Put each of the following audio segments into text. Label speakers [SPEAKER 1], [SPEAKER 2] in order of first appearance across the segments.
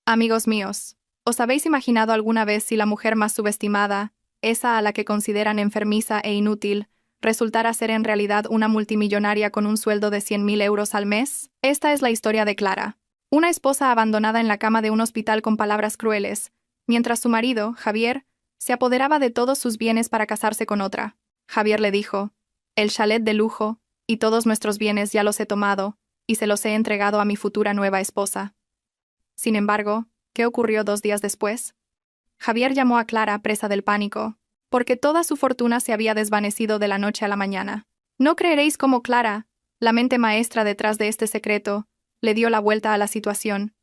[SPEAKER 1] Amigos míos, ¿os habéis imaginado alguna vez si la mujer más subestimada, esa a la que consideran enfermiza e inútil, resultara ser en realidad una multimillonaria con un sueldo de 100.000 euros al mes? Esta es la historia de Clara, una esposa abandonada en la cama de un hospital con palabras crueles, mientras su marido, Javier, se apoderaba de todos sus bienes para casarse con otra. Javier le dijo: «El chalet de lujo y todos nuestros bienes ya los he tomado, y se los he entregado a mi futura nueva esposa». Sin embargo, ¿qué ocurrió 2 días después? Javier llamó a Clara presa del pánico, porque toda su fortuna se había desvanecido de la noche a la mañana. No creeréis cómo Clara, la mente maestra detrás de este secreto, le dio la vuelta a la situación.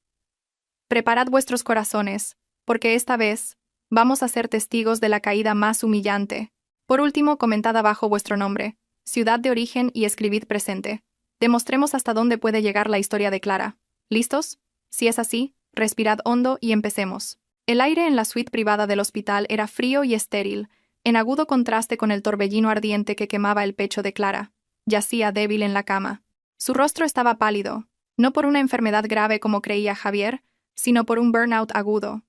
[SPEAKER 1] Preparad vuestros corazones, porque esta vez vamos a ser testigos de la caída más humillante. Por último, comentad abajo vuestro nombre, ciudad de origen y escribid presente. Demostremos hasta dónde puede llegar la historia de Clara. ¿Listos? Si es así, respirad hondo y empecemos. El aire en la suite privada del hospital era frío y estéril, en agudo contraste con el torbellino ardiente que quemaba el pecho de Clara. Yacía débil en la cama. Su rostro estaba pálido, no por una enfermedad grave como creía Javier, sino por un burnout agudo.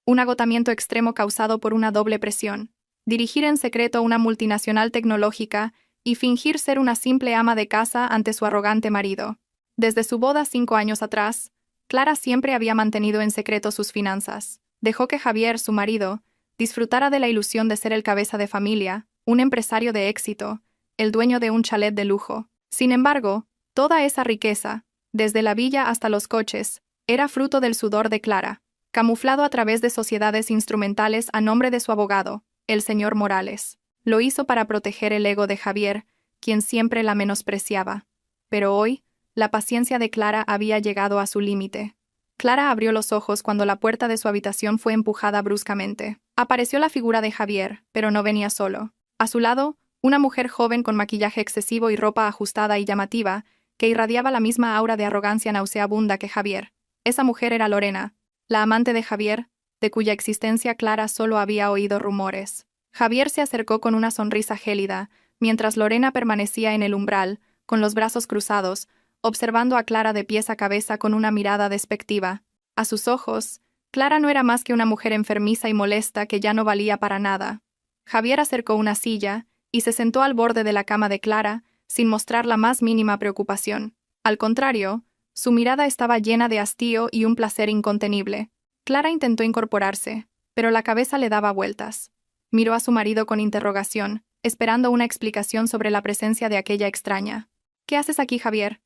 [SPEAKER 1] Un agotamiento extremo causado por una doble presión: dirigir en secreto una multinacional tecnológica y fingir ser una simple ama de casa ante su arrogante marido. Desde su boda 5 años atrás, Clara siempre había mantenido en secreto sus finanzas. Dejó que Javier, su marido, disfrutara de la ilusión de ser el cabeza de familia, un empresario de éxito, el dueño de un chalet de lujo. Sin embargo, toda esa riqueza, desde la villa hasta los coches, era fruto del sudor de Clara, camuflado a través de sociedades instrumentales a nombre de su abogado, el señor Morales. Lo hizo para proteger el ego de Javier, quien siempre la menospreciaba. Pero hoy, la paciencia de Clara había llegado a su límite. Clara abrió los ojos cuando la puerta de su habitación fue empujada bruscamente. Apareció la figura de Javier, pero no venía solo. A su lado, una mujer joven con maquillaje excesivo y ropa ajustada y llamativa, que irradiaba la misma aura de arrogancia nauseabunda que Javier. Esa mujer era Lorena, la amante de Javier, de cuya existencia Clara solo había oído rumores. Javier se acercó con una sonrisa gélida, mientras Lorena permanecía en el umbral, con los brazos cruzados, observando a Clara de pies a cabeza con una mirada despectiva. A sus ojos, Clara no era más que una mujer enfermiza y molesta que ya no valía para nada. Javier acercó una silla y se sentó al borde de la cama de Clara, sin mostrar la más mínima preocupación. Al contrario, su mirada estaba llena de hastío y un placer incontenible. Clara intentó incorporarse, pero la cabeza le daba vueltas. Miró a su marido con interrogación, esperando una explicación sobre la presencia de aquella extraña. «¿Qué haces aquí, Javier?».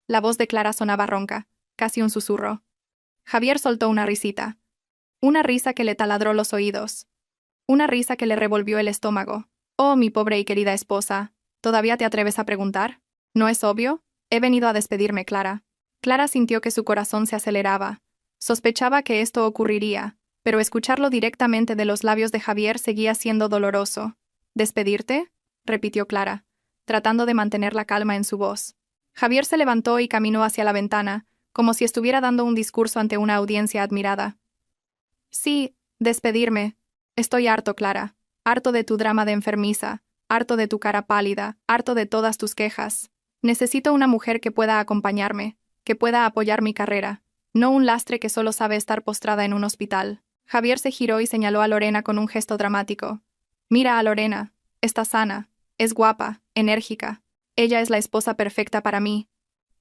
[SPEAKER 1] La voz de Clara sonaba ronca, casi un susurro. Javier soltó una risita. Una risa que le taladró los oídos. Una risa que le revolvió el estómago. «Oh, mi pobre y querida esposa, ¿todavía te atreves a preguntar? ¿No es obvio? He venido a despedirme, Clara». Clara sintió que su corazón se aceleraba. Sospechaba que esto ocurriría, pero escucharlo directamente de los labios de Javier seguía siendo doloroso. «¿Despedirte?», repitió Clara, tratando de mantener la calma en su voz. Javier se levantó y caminó hacia la ventana, como si estuviera dando un discurso ante una audiencia admirada. «Sí, despedirme. Estoy harto, Clara. Harto de tu drama de enfermiza, harto de tu cara pálida, harto de todas tus quejas. Necesito una mujer que pueda acompañarme, que pueda apoyar mi carrera, no un lastre que solo sabe estar postrada en un hospital». Javier se giró y señaló a Lorena con un gesto dramático. «Mira a Lorena. Está sana, es guapa, enérgica. Ella es la esposa perfecta para mí».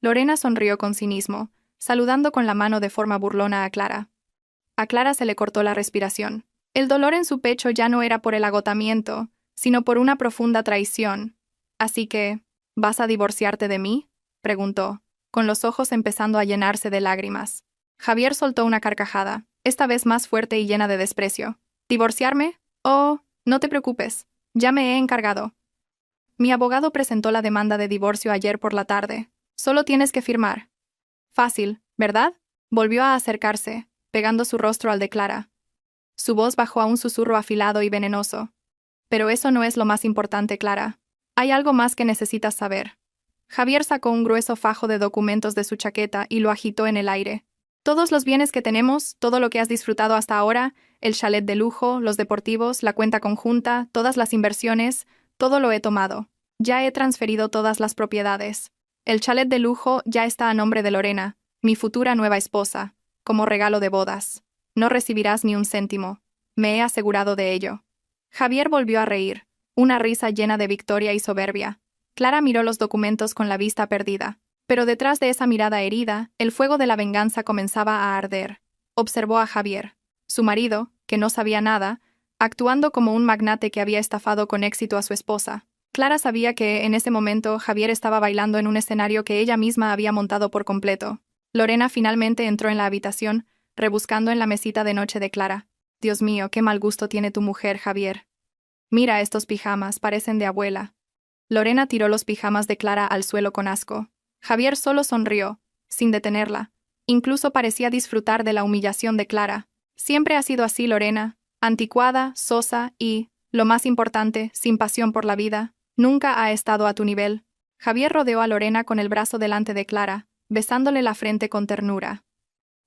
[SPEAKER 1] Lorena sonrió con cinismo, saludando con la mano de forma burlona a Clara. A Clara se le cortó la respiración. El dolor en su pecho ya no era por el agotamiento, sino por una profunda traición. «Así que, ¿vas a divorciarte de mí?», preguntó, con los ojos empezando a llenarse de lágrimas. Javier soltó una carcajada, esta vez más fuerte y llena de desprecio. «¿Divorciarme? Oh, no te preocupes, ya me he encargado. Mi abogado presentó la demanda de divorcio ayer por la tarde. Solo tienes que firmar». «Fácil, ¿verdad?». Volvió a acercarse, pegando su rostro al de Clara. Su voz bajó a un susurro afilado y venenoso. «Pero eso no es lo más importante, Clara. Hay algo más que necesitas saber». Javier sacó un grueso fajo de documentos de su chaqueta y lo agitó en el aire. «Todos los bienes que tenemos, todo lo que has disfrutado hasta ahora, el chalet de lujo, los deportivos, la cuenta conjunta, todas las inversiones, todo lo he tomado. Ya he transferido todas las propiedades. El chalet de lujo ya está a nombre de Lorena, mi futura nueva esposa. como regalo de bodas. No recibirás ni un céntimo. Me he asegurado de ello. Javier volvió a reír, una risa llena de victoria y soberbia. Clara miró los documentos con la vista perdida. Pero detrás de esa mirada herida, el fuego de la venganza comenzaba a arder. Observó a Javier, su marido, que no sabía nada, actuando como un magnate que había estafado con éxito a su esposa. Clara sabía que, en ese momento, Javier estaba bailando en un escenario que ella misma había montado por completo. Lorena finalmente entró en la habitación, rebuscando en la mesita de noche de Clara. Dios mío, qué mal gusto tiene tu mujer, Javier. Mira estos pijamas, parecen de abuela. Lorena tiró los pijamas de Clara al suelo con asco. Javier solo sonrió, sin detenerla. Incluso parecía disfrutar de la humillación de Clara. Siempre ha sido así, Lorena, anticuada, sosa y, lo más importante, sin pasión por la vida. Nunca ha estado a tu nivel. Javier rodeó a Lorena con el brazo delante de Clara, besándole la frente con ternura.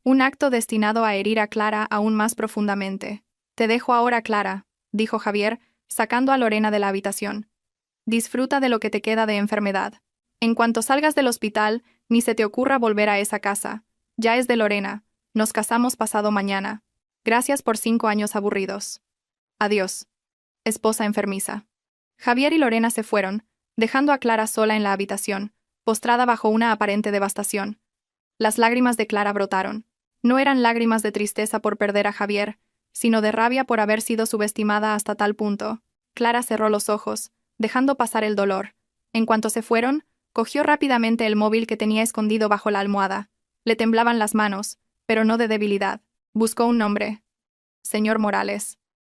[SPEAKER 1] Un acto destinado a herir a Clara aún más profundamente. Te dejo ahora, Clara, dijo Javier, sacando a Lorena de la habitación. Disfruta de lo que te queda de enfermedad. En cuanto salgas del hospital, ni se te ocurra volver a esa casa. Ya es de Lorena. Nos casamos pasado mañana. Gracias por 5 años aburridos. Adiós. Esposa enfermiza. Javier y Lorena se fueron, dejando a Clara sola en la habitación, postrada bajo una aparente devastación. Las lágrimas de Clara brotaron. No eran lágrimas de tristeza por perder a Javier, sino de rabia por haber sido subestimada hasta tal punto. Clara cerró los ojos, dejando pasar el dolor. En cuanto se fueron, cogió rápidamente el móvil que tenía escondido bajo la almohada. Le temblaban las manos, pero no de debilidad. Buscó un nombre. Señor Morales.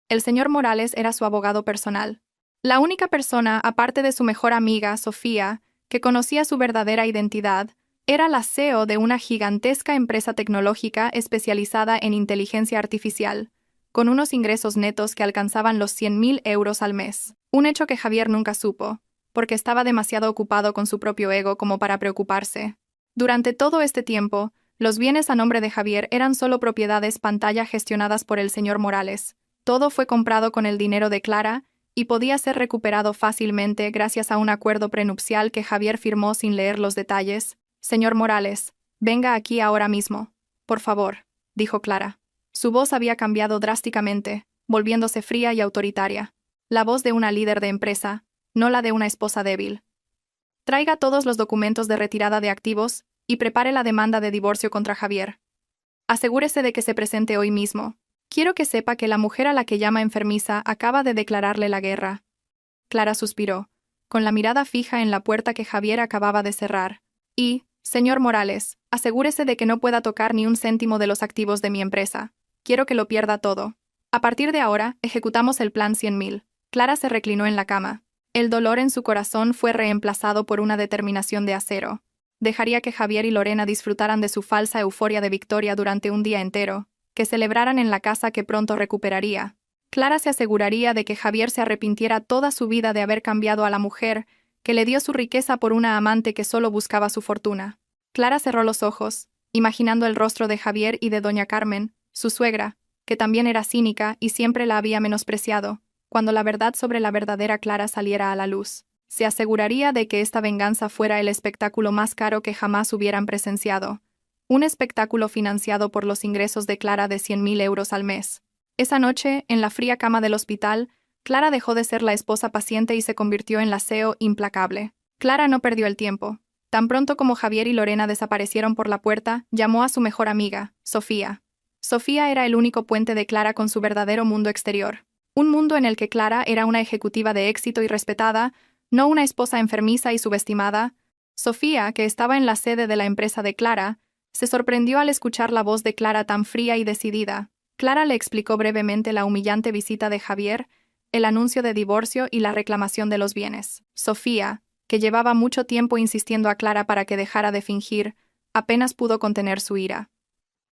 [SPEAKER 1] El señor Morales era su abogado personal. La única persona, aparte de su mejor amiga, Sofía, que conocía su verdadera identidad, era la CEO de una gigantesca empresa tecnológica especializada en inteligencia artificial, con unos ingresos netos que alcanzaban los 100.000 euros al mes. Un hecho que Javier nunca supo, porque estaba demasiado ocupado con su propio ego como para preocuparse. Durante todo este tiempo, los bienes a nombre de Javier eran solo propiedades pantalla gestionadas por el señor Morales. Todo fue comprado con el dinero de Clara y podía ser recuperado fácilmente gracias a un acuerdo prenupcial que Javier firmó sin leer los detalles. Señor Morales, venga aquí ahora mismo. Por favor, dijo Clara. Su voz había cambiado drásticamente, volviéndose fría y autoritaria. La voz de una líder de empresa, no la de una esposa débil. Traiga todos los documentos de retirada de activos y prepare la demanda de divorcio contra Javier. Asegúrese de que se presente hoy mismo. Quiero que sepa que la mujer a la que llama enfermiza acaba de declararle la guerra. Clara suspiró, con la mirada fija en la puerta que Javier acababa de cerrar. Y, señor Morales, asegúrese de que no pueda tocar ni un céntimo de los activos de mi empresa. Quiero que lo pierda todo. A partir de ahora, ejecutamos el plan 100.000. Clara se reclinó en la cama. El dolor en su corazón fue reemplazado por una determinación de acero. Dejaría que Javier y Lorena disfrutaran de su falsa euforia de victoria durante un día entero, que celebraran en la casa que pronto recuperaría. Clara se aseguraría de que Javier se arrepintiera toda su vida de haber cambiado a la mujer que le dio su riqueza por una amante que solo buscaba su fortuna. Clara cerró los ojos, imaginando el rostro de Javier y de doña Carmen, su suegra, que también era cínica y siempre la había menospreciado, cuando la verdad sobre la verdadera Clara saliera a la luz. Se aseguraría de que esta venganza fuera el espectáculo más caro que jamás hubieran presenciado. Un espectáculo financiado por los ingresos de Clara de 100.000 euros al mes. Esa noche, en la fría cama del hospital, Clara dejó de ser la esposa paciente y se convirtió en la CEO implacable. Clara no perdió el tiempo. Tan pronto como Javier y Lorena desaparecieron por la puerta, llamó a su mejor amiga, Sofía. Sofía era el único puente de Clara con su verdadero mundo exterior. Un mundo en el que Clara era una ejecutiva de éxito y respetada, no una esposa enfermiza y subestimada. Sofía, que estaba en la sede de la empresa de Clara, se sorprendió al escuchar la voz de Clara tan fría y decidida. Clara le explicó brevemente la humillante visita de Javier, el anuncio de divorcio y la reclamación de los bienes. Sofía, que llevaba mucho tiempo insistiendo a Clara para que dejara de fingir, apenas pudo contener su ira.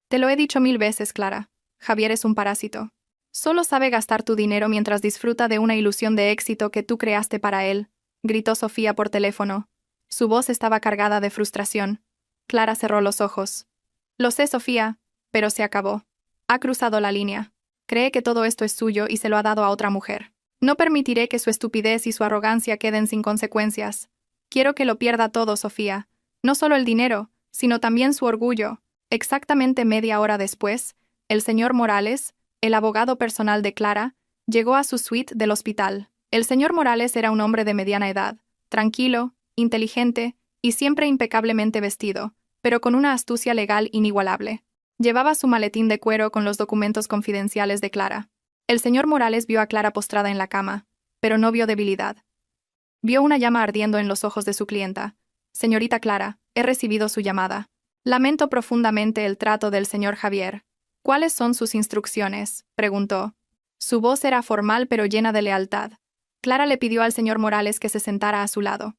[SPEAKER 1] Te lo he dicho 1000 veces, Clara. Javier es un parásito. Solo sabe gastar tu dinero mientras disfruta de una ilusión de éxito que tú creaste para él, gritó Sofía por teléfono. Su voz estaba cargada de frustración. Clara cerró los ojos. Lo sé, Sofía, pero se acabó. Ha cruzado la línea. Cree que todo esto es suyo y se lo ha dado a otra mujer. No permitiré que su estupidez y su arrogancia queden sin consecuencias. Quiero que lo pierda todo, Sofía. No solo el dinero, sino también su orgullo. Exactamente media hora después, el señor Morales, el abogado personal de Clara, llegó a su suite del hospital. El señor Morales era un hombre de mediana edad, tranquilo, inteligente y siempre impecablemente vestido, pero con una astucia legal inigualable. Llevaba su maletín de cuero con los documentos confidenciales de Clara. El señor Morales vio a Clara postrada en la cama, pero no vio debilidad. Vio una llama ardiendo en los ojos de su clienta. Señorita Clara, he recibido su llamada. Lamento profundamente el trato del señor Javier. ¿Cuáles son sus instrucciones?, preguntó. Su voz era formal pero llena de lealtad. Clara le pidió al señor Morales que se sentara a su lado.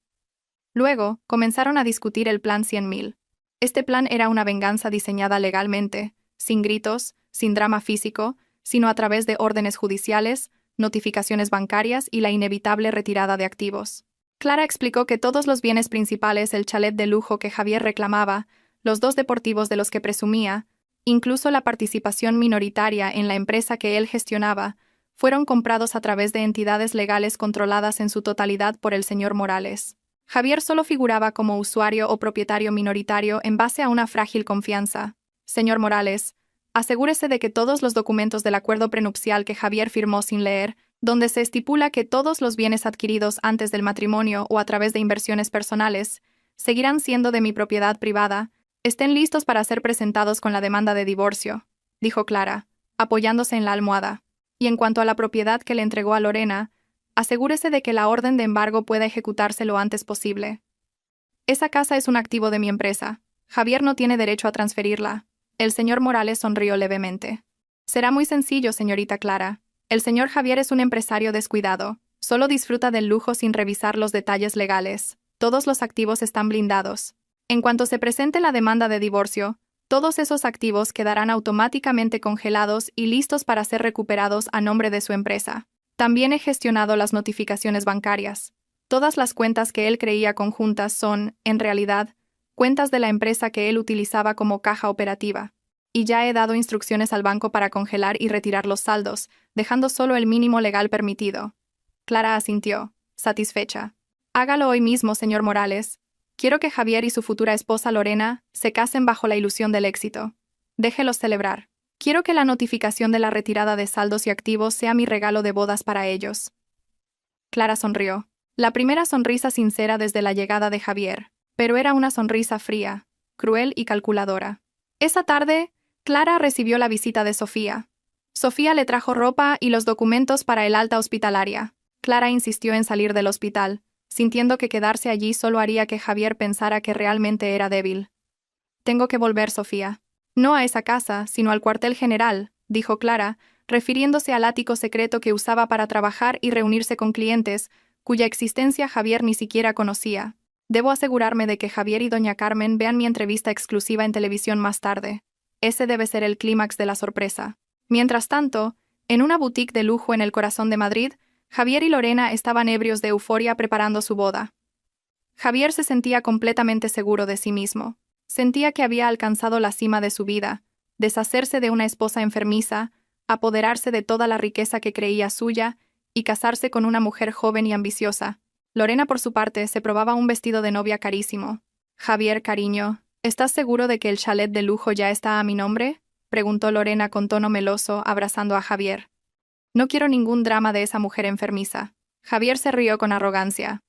[SPEAKER 1] Luego, comenzaron a discutir el plan 100.000. Este plan era una venganza diseñada legalmente, sin gritos, sin drama físico, sino a través de órdenes judiciales, notificaciones bancarias y la inevitable retirada de activos. Clara explicó que todos los bienes principales, el chalet de lujo que Javier reclamaba, los 2 deportivos de los que presumía, incluso la participación minoritaria en la empresa que él gestionaba, fueron comprados a través de entidades legales controladas en su totalidad por el señor Morales. Javier solo figuraba como usuario o propietario minoritario en base a una frágil confianza. Señor Morales, asegúrese de que todos los documentos del acuerdo prenupcial que Javier firmó sin leer, donde se estipula que todos los bienes adquiridos antes del matrimonio o a través de inversiones personales seguirán siendo de mi propiedad privada, estén listos para ser presentados con la demanda de divorcio, dijo Clara, apoyándose en la almohada. Y en cuanto a la propiedad que le entregó a Lorena, asegúrese de que la orden de embargo pueda ejecutarse lo antes posible. Esa casa es un activo de mi empresa. Javier no tiene derecho a transferirla. El señor Morales sonrió levemente. Será muy sencillo, señorita Clara. El señor Javier es un empresario descuidado. Solo disfruta del lujo sin revisar los detalles legales. Todos los activos están blindados. En cuanto se presente la demanda de divorcio, todos esos activos quedarán automáticamente congelados y listos para ser recuperados a nombre de su empresa. También he gestionado las notificaciones bancarias. Todas las cuentas que él creía conjuntas son, en realidad, cuentas de la empresa que él utilizaba como caja operativa. Y ya he dado instrucciones al banco para congelar y retirar los saldos, dejando solo el mínimo legal permitido. Clara asintió, satisfecha. Hágalo hoy mismo, señor Morales. Quiero que Javier y su futura esposa Lorena se casen bajo la ilusión del éxito. Déjelos celebrar. Quiero que la notificación de la retirada de saldos y activos sea mi regalo de bodas para ellos. Clara sonrió. La primera sonrisa sincera desde la llegada de Javier, pero era una sonrisa fría, cruel y calculadora. Esa tarde, Clara recibió la visita de Sofía. Sofía le trajo ropa y los documentos para el alta hospitalaria. Clara insistió en salir del hospital, sintiendo que quedarse allí solo haría que Javier pensara que realmente era débil. Tengo que volver, Sofía. No a esa casa, sino al cuartel general, dijo Clara, refiriéndose al ático secreto que usaba para trabajar y reunirse con clientes, cuya existencia Javier ni siquiera conocía. Debo asegurarme de que Javier y doña Carmen vean mi entrevista exclusiva en televisión más tarde. Ese debe ser el clímax de la sorpresa. Mientras tanto, en una boutique de lujo en el corazón de Madrid, Javier y Lorena estaban ebrios de euforia preparando su boda. Javier se sentía completamente seguro de sí mismo. Sentía que había alcanzado la cima de su vida, deshacerse de una esposa enfermiza, apoderarse de toda la riqueza que creía suya y casarse con una mujer joven y ambiciosa. Lorena, por su parte, se probaba un vestido de novia carísimo. «Javier, cariño, ¿estás seguro de que el chalet de lujo ya está a mi nombre?», preguntó Lorena con tono meloso, abrazando a Javier. «No quiero ningún drama de esa mujer enfermiza». Javier se rió con arrogancia.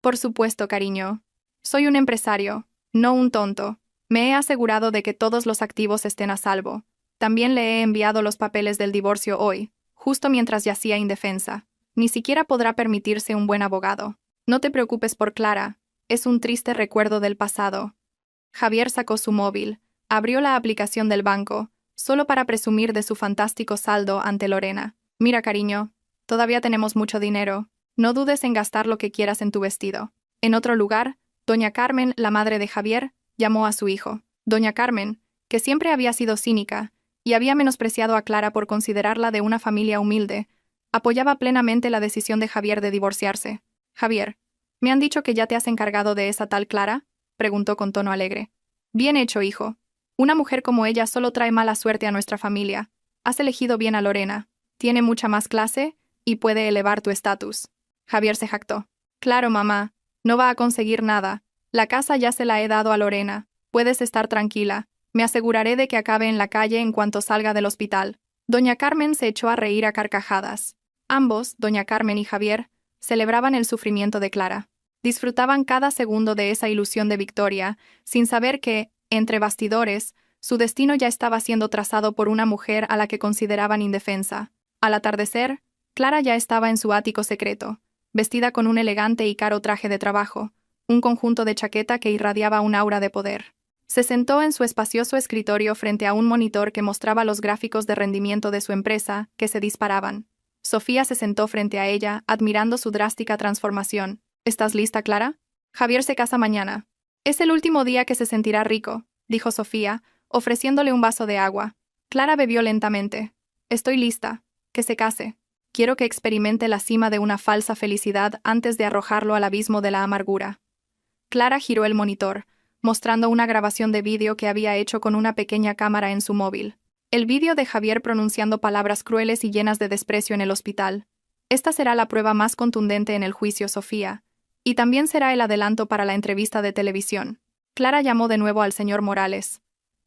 [SPEAKER 1] «Por supuesto, cariño. Soy un empresario, no un tonto. Me he asegurado de que todos los activos estén a salvo. También le he enviado los papeles del divorcio hoy, justo mientras yacía indefensa. Ni siquiera podrá permitirse un buen abogado. No te preocupes por Clara. Es un triste recuerdo del pasado». Javier sacó su móvil, abrió la aplicación del banco, solo para presumir de su fantástico saldo ante Lorena. «Mira, cariño, todavía tenemos mucho dinero. No dudes en gastar lo que quieras en tu vestido». En otro lugar, doña Carmen, la madre de Javier, llamó a su hijo. Doña Carmen, que siempre había sido cínica y había menospreciado a Clara por considerarla de una familia humilde, apoyaba plenamente la decisión de Javier de divorciarse. «Javier, ¿me han dicho que ya te has encargado de esa tal Clara?», preguntó con tono alegre. «Bien hecho, hijo. Una mujer como ella solo trae mala suerte a nuestra familia. Has elegido bien a Lorena. Tiene mucha más clase y puede elevar tu estatus». Javier se jactó. «Claro, mamá. No va a conseguir nada. La casa ya se la he dado a Lorena. Puedes estar tranquila. Me aseguraré de que acabe en la calle en cuanto salga del hospital. Doña Carmen se echó a reír a carcajadas. Ambos, doña Carmen y Javier, celebraban el sufrimiento de Clara. Disfrutaban cada segundo de esa ilusión de victoria, sin saber que, entre bastidores, su destino ya estaba siendo trazado por una mujer a la que consideraban indefensa. Al atardecer, Clara ya estaba en su ático secreto, vestida con un elegante y caro traje de trabajo, un conjunto de chaqueta que irradiaba un aura de poder. Se sentó en su espacioso escritorio frente a un monitor que mostraba los gráficos de rendimiento de su empresa, que se disparaban. Sofía se sentó frente a ella, admirando su drástica transformación. ¿Estás lista, Clara? Javier se casa mañana. Es el último día que se sentirá rico, dijo Sofía, ofreciéndole un vaso de agua. Clara bebió lentamente. Estoy lista. Que se case. Quiero que experimente la cima de una falsa felicidad antes de arrojarlo al abismo de la amargura. Clara giró el monitor, mostrando una grabación de vídeo que había hecho con una pequeña cámara en su móvil. El vídeo de Javier pronunciando palabras crueles y llenas de desprecio en el hospital. Esta será la prueba más contundente en el juicio, Sofía. Y también será el adelanto para la entrevista de televisión. Clara llamó de nuevo al señor Morales.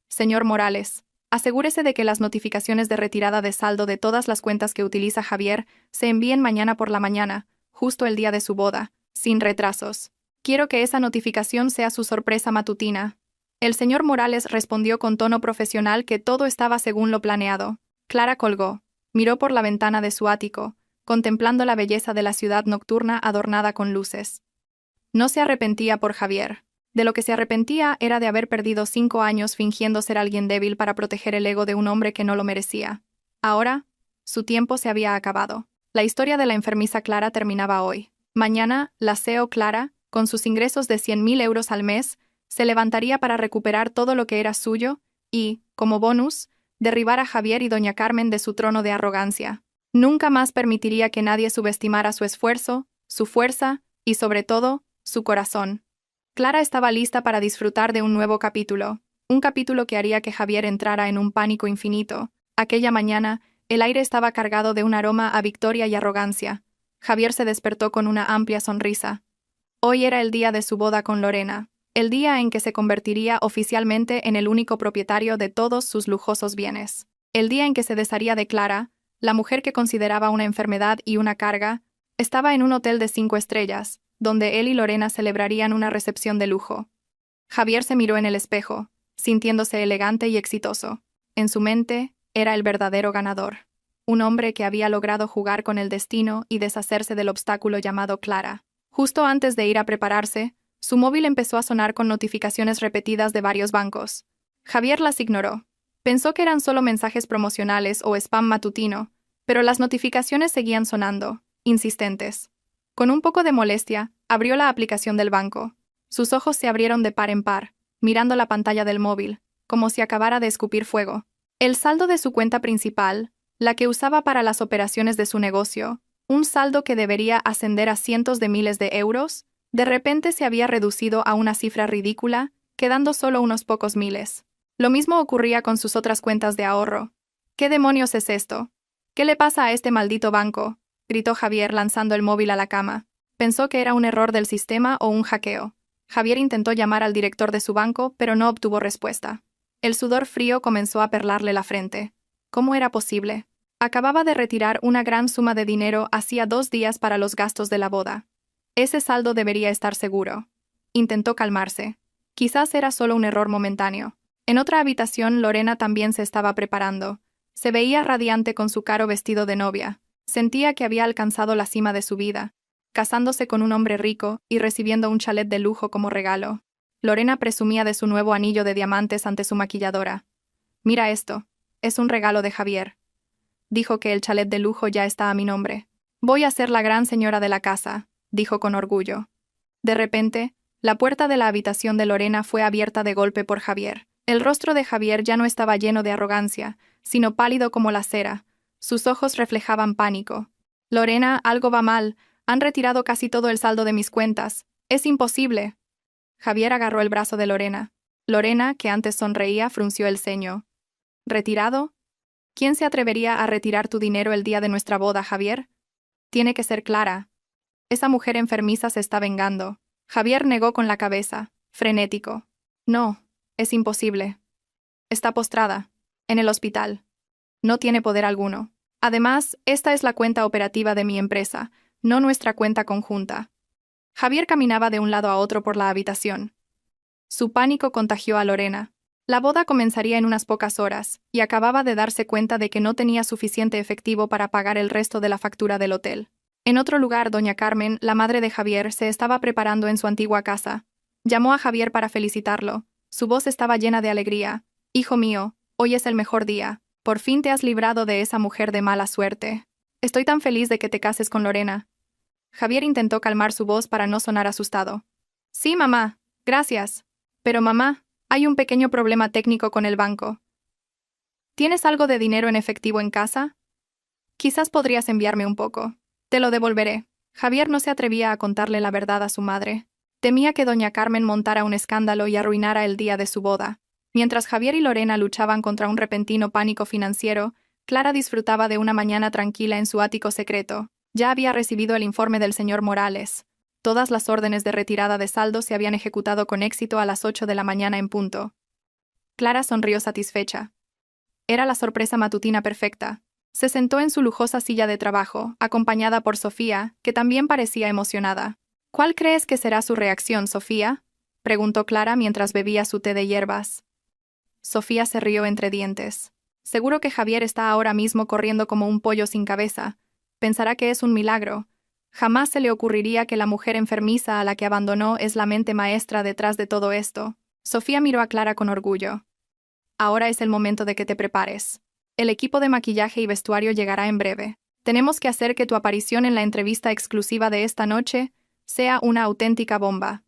[SPEAKER 1] Señor Morales, asegúrese de que las notificaciones de retirada de saldo de todas las cuentas que utiliza Javier se envíen mañana por la mañana, justo el día de su boda, sin retrasos. Quiero que esa notificación sea su sorpresa matutina. El señor Morales respondió con tono profesional que todo estaba según lo planeado. Clara colgó, miró por la ventana de su ático, contemplando la belleza de la ciudad nocturna adornada con luces. No se arrepentía por Javier. De lo que se arrepentía era de haber perdido 5 años fingiendo ser alguien débil para proteger el ego de un hombre que no lo merecía. Ahora, su tiempo se había acabado. La historia de la enfermiza Clara terminaba hoy. Mañana, la CEO Clara, con sus ingresos de 100.000 euros al mes, se levantaría para recuperar todo lo que era suyo y, como bonus, derribar a Javier y doña Carmen de su trono de arrogancia. Nunca más permitiría que nadie subestimara su esfuerzo, su fuerza y, sobre todo, su corazón. Clara estaba lista para disfrutar de un nuevo capítulo, un capítulo que haría que Javier entrara en un pánico infinito. Aquella mañana, el aire estaba cargado de un aroma a victoria y arrogancia. Javier se despertó con una amplia sonrisa. Hoy era el día de su boda con Lorena, el día en que se convertiría oficialmente en el único propietario de todos sus lujosos bienes. El día en que se desharía de Clara, la mujer que consideraba una enfermedad y una carga. Estaba en un hotel de 5 estrellas, donde él y Lorena celebrarían una recepción de lujo. Javier se miró en el espejo, sintiéndose elegante y exitoso. En su mente, era el verdadero ganador. Un hombre que había logrado jugar con el destino y deshacerse del obstáculo llamado Clara. Justo antes de ir a prepararse, su móvil empezó a sonar con notificaciones repetidas de varios bancos. Javier las ignoró. Pensó que eran solo mensajes promocionales o spam matutino, pero las notificaciones seguían sonando, insistentes. Con un poco de molestia, abrió la aplicación del banco. Sus ojos se abrieron de par en par, mirando la pantalla del móvil, como si acabara de escupir fuego. El saldo de su cuenta principal, la que usaba para las operaciones de su negocio, un saldo que debería ascender a cientos de miles de euros, de repente se había reducido a una cifra ridícula, quedando solo unos pocos miles. Lo mismo ocurría con sus otras cuentas de ahorro. ¿Qué demonios es esto? ¿Qué le pasa a este maldito banco?, gritó Javier lanzando el móvil a la cama. Pensó que era un error del sistema o un hackeo. Javier intentó llamar al director de su banco, pero no obtuvo respuesta. El sudor frío comenzó a perlarle la frente. ¿Cómo era posible? Acababa de retirar una gran suma de dinero hacía 2 días para los gastos de la boda. Ese saldo debería estar seguro. Intentó calmarse. Quizás era solo un error momentáneo. En otra habitación, Lorena también se estaba preparando. Se veía radiante con su caro vestido de novia. Sentía que había alcanzado la cima de su vida, casándose con un hombre rico y recibiendo un chalet de lujo como regalo. Lorena presumía de su nuevo anillo de diamantes ante su maquilladora. «Mira esto. Es un regalo de Javier. Dijo que el chalet de lujo ya está a mi nombre. Voy a ser la gran señora de la casa», dijo con orgullo. De repente, la puerta de la habitación de Lorena fue abierta de golpe por Javier. El rostro de Javier ya no estaba lleno de arrogancia, sino pálido como la cera. Sus ojos reflejaban pánico. «Lorena, algo va mal. Han retirado casi todo el saldo de mis cuentas. Es imposible». Javier agarró el brazo de Lorena. Lorena, que antes sonreía, frunció el ceño. «¿Retirado? ¿Quién se atrevería a retirar tu dinero el día de nuestra boda, Javier? Tiene que ser Clara. Esa mujer enfermiza se está vengando». Javier negó con la cabeza, frenético. «No, es imposible». Está postrada. En el hospital. No tiene poder alguno. Además, esta es la cuenta operativa de mi empresa, no nuestra cuenta conjunta. Javier caminaba de un lado a otro por la habitación. Su pánico contagió a Lorena. La boda comenzaría en unas pocas horas, y acababa de darse cuenta de que no tenía suficiente efectivo para pagar el resto de la factura del hotel. En otro lugar, doña Carmen, la madre de Javier, se estaba preparando en su antigua casa. Llamó a Javier para felicitarlo. Su voz estaba llena de alegría. «Hijo mío, hoy es el mejor día. Por fin te has librado de esa mujer de mala suerte. Estoy tan feliz de que te cases con Lorena». Javier intentó calmar su voz para no sonar asustado. «Sí, mamá, gracias. Pero mamá, hay un pequeño problema técnico con el banco». «¿Tienes algo de dinero en efectivo en casa? Quizás podrías enviarme un poco. Te lo devolveré». Javier no se atrevía a contarle la verdad a su madre. Temía que doña Carmen montara un escándalo y arruinara el día de su boda. Mientras Javier y Lorena luchaban contra un repentino pánico financiero, Clara disfrutaba de una mañana tranquila en su ático secreto. Ya había recibido el informe del señor Morales. Todas las órdenes de retirada de saldo se habían ejecutado con éxito a las 8 de la mañana en punto. Clara sonrió satisfecha. Era la sorpresa matutina perfecta. Se sentó en su lujosa silla de trabajo, acompañada por Sofía, que también parecía emocionada. «¿Cuál crees que será su reacción, Sofía?», preguntó Clara mientras bebía su té de hierbas. Sofía se rió entre dientes. «Seguro que Javier está ahora mismo corriendo como un pollo sin cabeza. Pensará que es un milagro. Jamás se le ocurriría que la mujer enfermiza a la que abandonó es la mente maestra detrás de todo esto». Sofía miró a Clara con orgullo. «Ahora es el momento de que te prepares. El equipo de maquillaje y vestuario llegará en breve. Tenemos que hacer que tu aparición en la entrevista exclusiva de esta noche sea una auténtica bomba».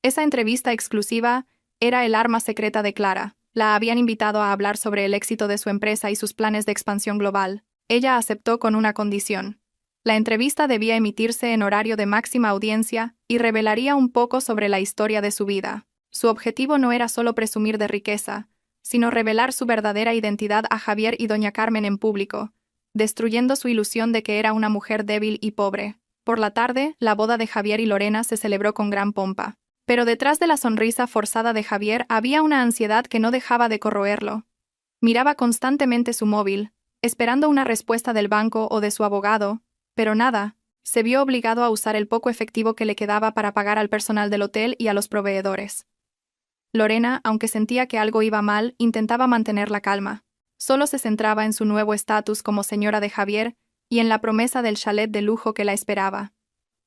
[SPEAKER 1] Esa entrevista exclusiva era el arma secreta de Clara. La habían invitado a hablar sobre el éxito de su empresa y sus planes de expansión global. Ella aceptó con una condición. La entrevista debía emitirse en horario de máxima audiencia y revelaría un poco sobre la historia de su vida. Su objetivo no era solo presumir de riqueza, sino revelar su verdadera identidad a Javier y doña Carmen en público, destruyendo su ilusión de que era una mujer débil y pobre. Por la tarde, la boda de Javier y Lorena se celebró con gran pompa. Pero detrás de la sonrisa forzada de Javier había una ansiedad que no dejaba de corroerlo. Miraba constantemente su móvil, esperando una respuesta del banco o de su abogado, pero nada. Se vio obligado a usar el poco efectivo que le quedaba para pagar al personal del hotel y a los proveedores. Lorena, aunque sentía que algo iba mal, intentaba mantener la calma. Solo se centraba en su nuevo estatus como señora de Javier y en la promesa del chalet de lujo que la esperaba.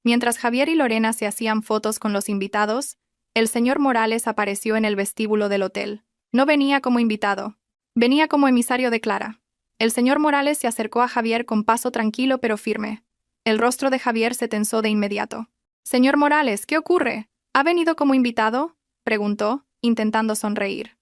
[SPEAKER 1] Mientras Javier y Lorena se hacían fotos con los invitados, el señor Morales apareció en el vestíbulo del hotel. No venía como invitado, venía como emisario de Clara. El señor Morales se acercó a Javier con paso tranquilo pero firme. El rostro de Javier se tensó de inmediato. «Señor Morales, ¿qué ocurre? ¿Ha venido como invitado?», preguntó, intentando sonreír.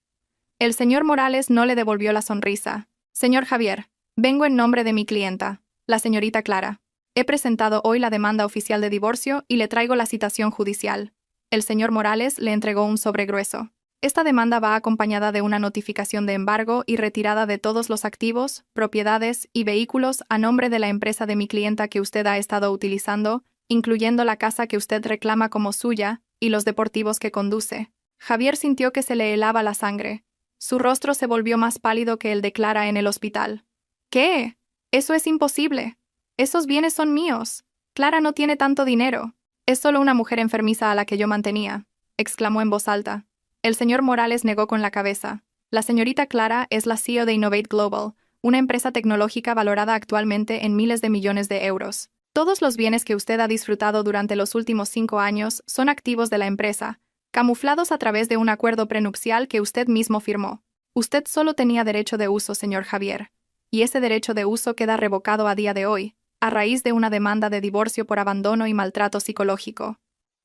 [SPEAKER 1] El señor Morales no le devolvió la sonrisa. «Señor Javier, vengo en nombre de mi clienta, la señorita Clara. He presentado hoy la demanda oficial de divorcio y le traigo la citación judicial». El señor Morales le entregó un sobre grueso. «Esta demanda va acompañada de una notificación de embargo y retirada de todos los activos, propiedades y vehículos a nombre de la empresa de mi clienta que usted ha estado utilizando, incluyendo la casa que usted reclama como suya y los deportivos que conduce». Javier sintió que se le helaba la sangre. Su rostro se volvió más pálido que el de Clara en el hospital. «¿Qué? Eso es imposible. Esos bienes son míos. Clara no tiene tanto dinero. Es solo una mujer enfermiza a la que yo mantenía», exclamó en voz alta. El señor Morales negó con la cabeza. «La señorita Clara es la CEO de Innovate Global, una empresa tecnológica valorada actualmente en miles de millones de euros. Todos los bienes que usted ha disfrutado durante los últimos 5 años son activos de la empresa, camuflados a través de un acuerdo prenupcial que usted mismo firmó. Usted solo tenía derecho de uso, señor Javier, y ese derecho de uso queda revocado a día de hoy, a raíz de una demanda de divorcio por abandono y maltrato psicológico».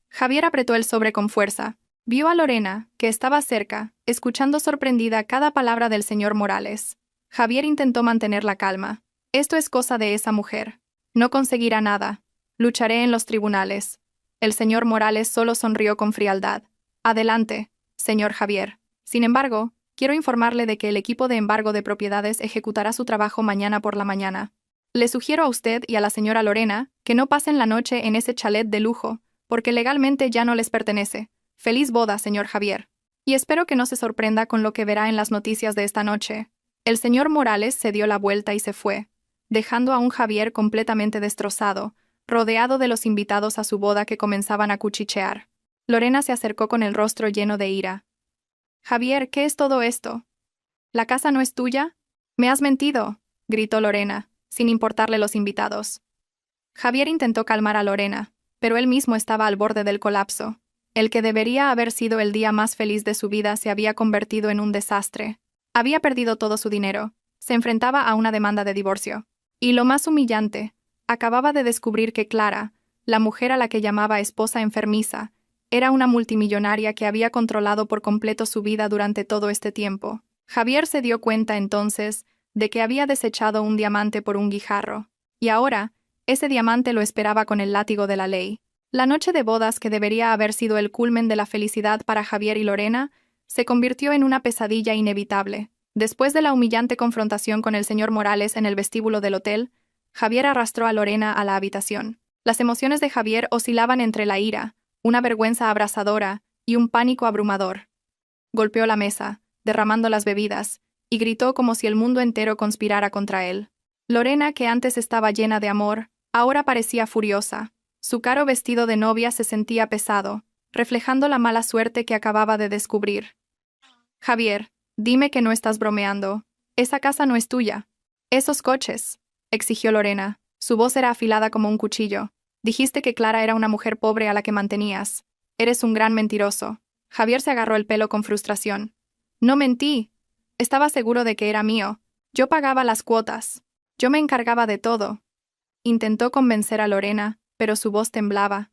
[SPEAKER 1] Javier apretó el sobre con fuerza. Vio a Lorena, que estaba cerca, escuchando sorprendida cada palabra del señor Morales. Javier intentó mantener la calma. «Esto es cosa de esa mujer. No conseguirá nada. Lucharé en los tribunales». El señor Morales solo sonrió con frialdad. «Adelante, señor Javier. Sin embargo, quiero informarle de que el equipo de embargo de propiedades ejecutará su trabajo mañana por la mañana. Le sugiero a usted y a la señora Lorena que no pasen la noche en ese chalet de lujo, porque legalmente ya no les pertenece. Feliz boda, señor Javier». Y espero que no se sorprenda con lo que verá en las noticias de esta noche. El señor Morales se dio la vuelta y se fue, dejando a un Javier completamente destrozado, rodeado de los invitados a su boda que comenzaban a cuchichear. Lorena se acercó con el rostro lleno de ira. Javier, ¿qué es todo esto? ¿La casa no es tuya? Me has mentido, gritó Lorena, sin importarle los invitados. Javier intentó calmar a Lorena, pero él mismo estaba al borde del colapso. El que debería haber sido el día más feliz de su vida se había convertido en un desastre. Había perdido todo su dinero, se enfrentaba a una demanda de divorcio. Y lo más humillante, acababa de descubrir que Clara, la mujer a la que llamaba esposa enfermiza, era una multimillonaria que había controlado por completo su vida durante todo este tiempo. Javier se dio cuenta entonces de que había desechado un diamante por un guijarro, y ahora, ese diamante lo esperaba con el látigo de la ley. La noche de bodas, que debería haber sido el culmen de la felicidad para Javier y Lorena, se convirtió en una pesadilla inevitable. Después de la humillante confrontación con el señor Morales en el vestíbulo del hotel, Javier arrastró a Lorena a la habitación. Las emociones de Javier oscilaban entre la ira, una vergüenza abrasadora y un pánico abrumador. Golpeó la mesa, derramando las bebidas, y gritó como si el mundo entero conspirara contra él. Lorena, que antes estaba llena de amor, ahora parecía furiosa. Su caro vestido de novia se sentía pesado, reflejando la mala suerte que acababa de descubrir. Javier, dime que no estás bromeando. Esa casa no es tuya. Esos coches, exigió Lorena. Su voz era afilada como un cuchillo. Dijiste que Clara era una mujer pobre a la que mantenías. Eres un gran mentiroso. Javier se agarró el pelo con frustración. No mentí. Estaba seguro de que era mío. Yo pagaba las cuotas. Yo me encargaba de todo. Intentó convencer a Lorena, pero su voz temblaba.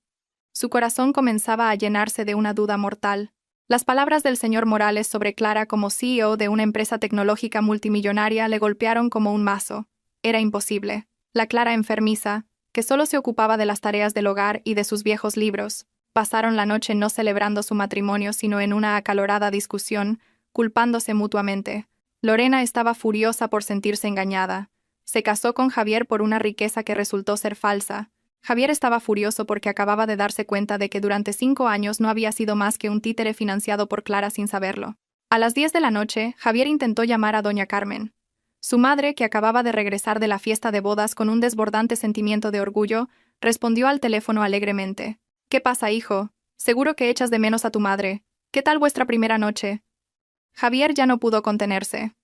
[SPEAKER 1] Su corazón comenzaba a llenarse de una duda mortal. Las palabras del señor Morales sobre Clara como CEO de una empresa tecnológica multimillonaria le golpearon como un mazo. Era imposible. La Clara enfermiza, que solo se ocupaba de las tareas del hogar y de sus viejos libros, pasaron la noche no celebrando su matrimonio sino en una acalorada discusión, culpándose mutuamente. Lorena estaba furiosa por sentirse engañada. Se casó con Javier por una riqueza que resultó ser falsa. Javier estaba furioso porque acababa de darse cuenta de que durante 5 años no había sido más que un títere financiado por Clara sin saberlo. A las 10 de la noche, Javier intentó llamar a doña Carmen. Su madre, que acababa de regresar de la fiesta de bodas con un desbordante sentimiento de orgullo, respondió al teléfono alegremente. «¿Qué pasa, hijo? Seguro que echas de menos a tu madre. ¿Qué tal vuestra primera noche?» Javier ya no pudo contenerse.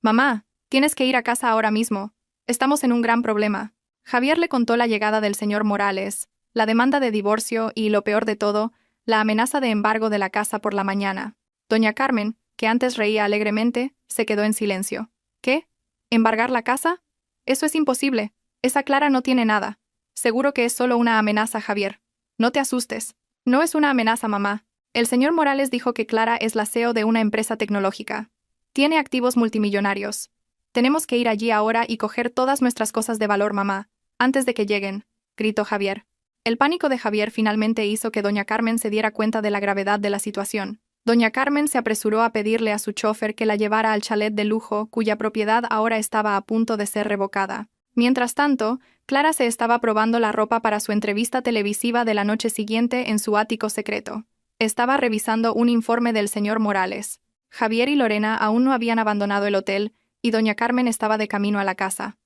[SPEAKER 1] «Mamá, tienes que ir a casa ahora mismo. Estamos en un gran problema». Javier le contó la llegada del señor Morales, la demanda de divorcio y, lo peor de todo, la amenaza de embargo de la casa por la mañana. Doña Carmen, que antes reía alegremente, se quedó en silencio. «¿Qué? ¿Embargar la casa? Eso es imposible. Esa Clara no tiene nada. Seguro que es solo una amenaza, Javier. No te asustes. No es una amenaza, mamá. El señor Morales dijo que Clara es la CEO de una empresa tecnológica. Tiene activos multimillonarios. Tenemos que ir allí ahora y coger todas nuestras cosas de valor, mamá, antes de que lleguen», gritó Javier. El pánico de Javier finalmente hizo que doña Carmen se diera cuenta de la gravedad de la situación. Doña Carmen se apresuró a pedirle a su chofer que la llevara al chalet de lujo cuya propiedad ahora estaba a punto de ser revocada. Mientras tanto, Clara se estaba probando la ropa para su entrevista televisiva de la noche siguiente en su ático secreto. Estaba revisando un informe del señor Morales. Javier y Lorena aún no habían abandonado el hotel, y doña Carmen estaba de camino a la casa.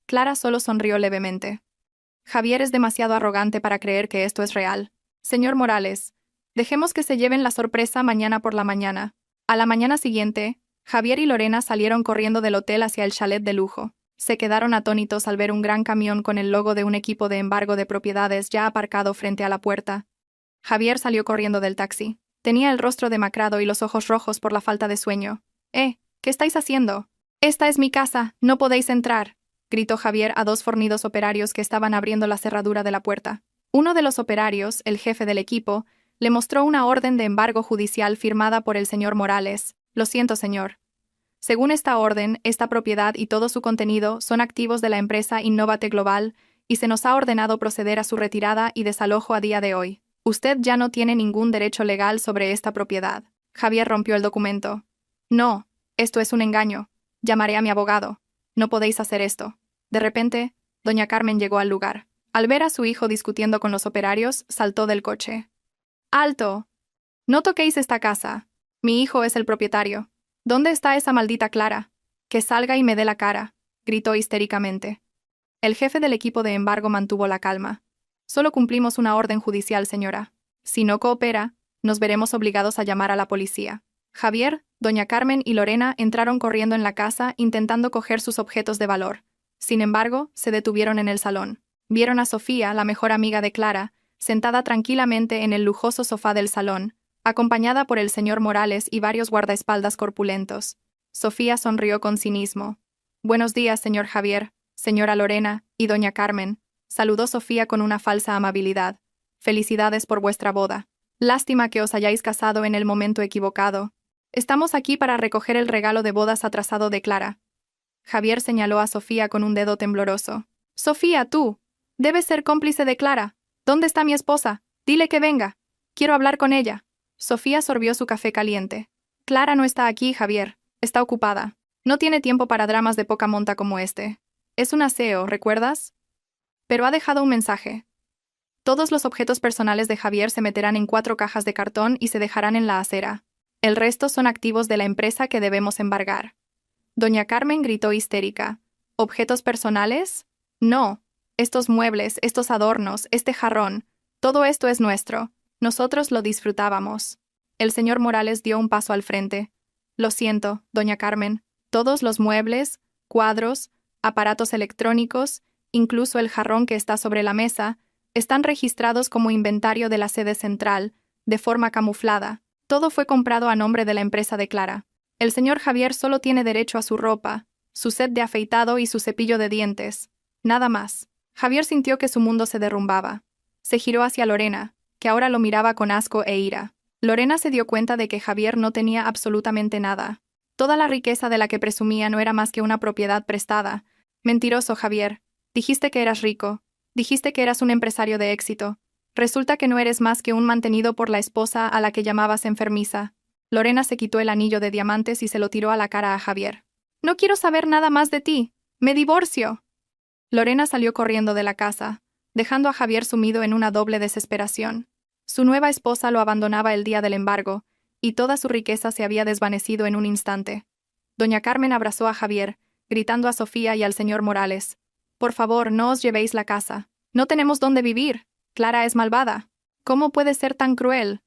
[SPEAKER 1] Clara solo sonrió levemente. Javier es demasiado arrogante para creer que esto es real. Señor Morales, dejemos que se lleven la sorpresa mañana por la mañana. A la mañana siguiente, Javier y Lorena salieron corriendo del hotel hacia el chalet de lujo. Se quedaron atónitos al ver un gran camión con el logo de un equipo de embargo de propiedades ya aparcado frente a la puerta. Javier salió corriendo del taxi. Tenía el rostro demacrado y los ojos rojos por la falta de sueño. ¿Qué estáis haciendo? «Esta es mi casa, no podéis entrar», gritó Javier a 2 fornidos operarios que estaban abriendo la cerradura de la puerta. Uno de los operarios, el jefe del equipo, le mostró una orden de embargo judicial firmada por el señor Morales. «Lo siento, señor. Según esta orden, esta propiedad y todo su contenido son activos de la empresa Innovate Global y se nos ha ordenado proceder a su retirada y desalojo a día de hoy. Usted ya no tiene ningún derecho legal sobre esta propiedad». Javier rompió el documento. «No, esto es un engaño. Llamaré a mi abogado. No podéis hacer esto». De repente, doña Carmen llegó al lugar. Al ver a su hijo discutiendo con los operarios, saltó del coche. «¡Alto! No toquéis esta casa. Mi hijo es el propietario. ¿Dónde está esa maldita Clara? Que salga y me dé la cara, gritó histéricamente. El jefe del equipo de embargo mantuvo la calma. Solo cumplimos una orden judicial, señora. Si no coopera, nos veremos obligados a llamar a la policía. Javier, doña Carmen y Lorena entraron corriendo en la casa intentando coger sus objetos de valor. Sin embargo, se detuvieron en el salón. Vieron a Sofía, la mejor amiga de Clara, sentada tranquilamente en el lujoso sofá del salón, acompañada por el señor Morales y varios guardaespaldas corpulentos. Sofía sonrió con cinismo. «Buenos días, señor Javier, señora Lorena y doña Carmen», saludó Sofía con una falsa amabilidad. «Felicidades por vuestra boda. Lástima que os hayáis casado en el momento equivocado. Estamos aquí para recoger el regalo de bodas atrasado de Clara». Javier señaló a Sofía con un dedo tembloroso. «Sofía, tú. Debes ser cómplice de Clara. ¿Dónde está mi esposa? Dile que venga. Quiero hablar con ella». Sofía sorbió su café caliente. «Clara no está aquí, Javier. Está ocupada. No tiene tiempo para dramas de poca monta como este. Es un aseo, ¿recuerdas? Pero ha dejado un mensaje. Todos los objetos personales de Javier se meterán en 4 cajas de cartón y se dejarán en la acera. El resto son activos de la empresa que debemos embargar». Doña Carmen gritó histérica. «¿Objetos personales? No. Estos muebles, estos adornos, este jarrón, todo esto es nuestro. Nosotros lo disfrutábamos». El señor Morales dio un paso al frente. «Lo siento, doña Carmen. Todos los muebles, cuadros, aparatos electrónicos, incluso el jarrón que está sobre la mesa, están registrados como inventario de la sede central, de forma camuflada. Todo fue comprado a nombre de la empresa de Clara. El señor Javier solo tiene derecho a su ropa, su set de afeitado y su cepillo de dientes. Nada más». Javier sintió que su mundo se derrumbaba. Se giró hacia Lorena, que ahora lo miraba con asco e ira. Lorena se dio cuenta de que Javier no tenía absolutamente nada. Toda la riqueza de la que presumía no era más que una propiedad prestada. «Mentiroso, Javier. Dijiste que eras rico. Dijiste que eras un empresario de éxito. Resulta que no eres más que un mantenido por la esposa a la que llamabas enfermiza». Lorena se quitó el anillo de diamantes y se lo tiró a la cara a Javier. «No quiero saber nada más de ti. ¡Me divorcio!». Lorena salió corriendo de la casa, dejando a Javier sumido en una doble desesperación. Su nueva esposa lo abandonaba el día del embargo, y toda su riqueza se había desvanecido en un instante. Doña Carmen abrazó a Javier, gritando a Sofía y al señor Morales: «Por favor, no os llevéis la casa. No tenemos dónde vivir. Clara es malvada. ¿Cómo puede ser tan cruel?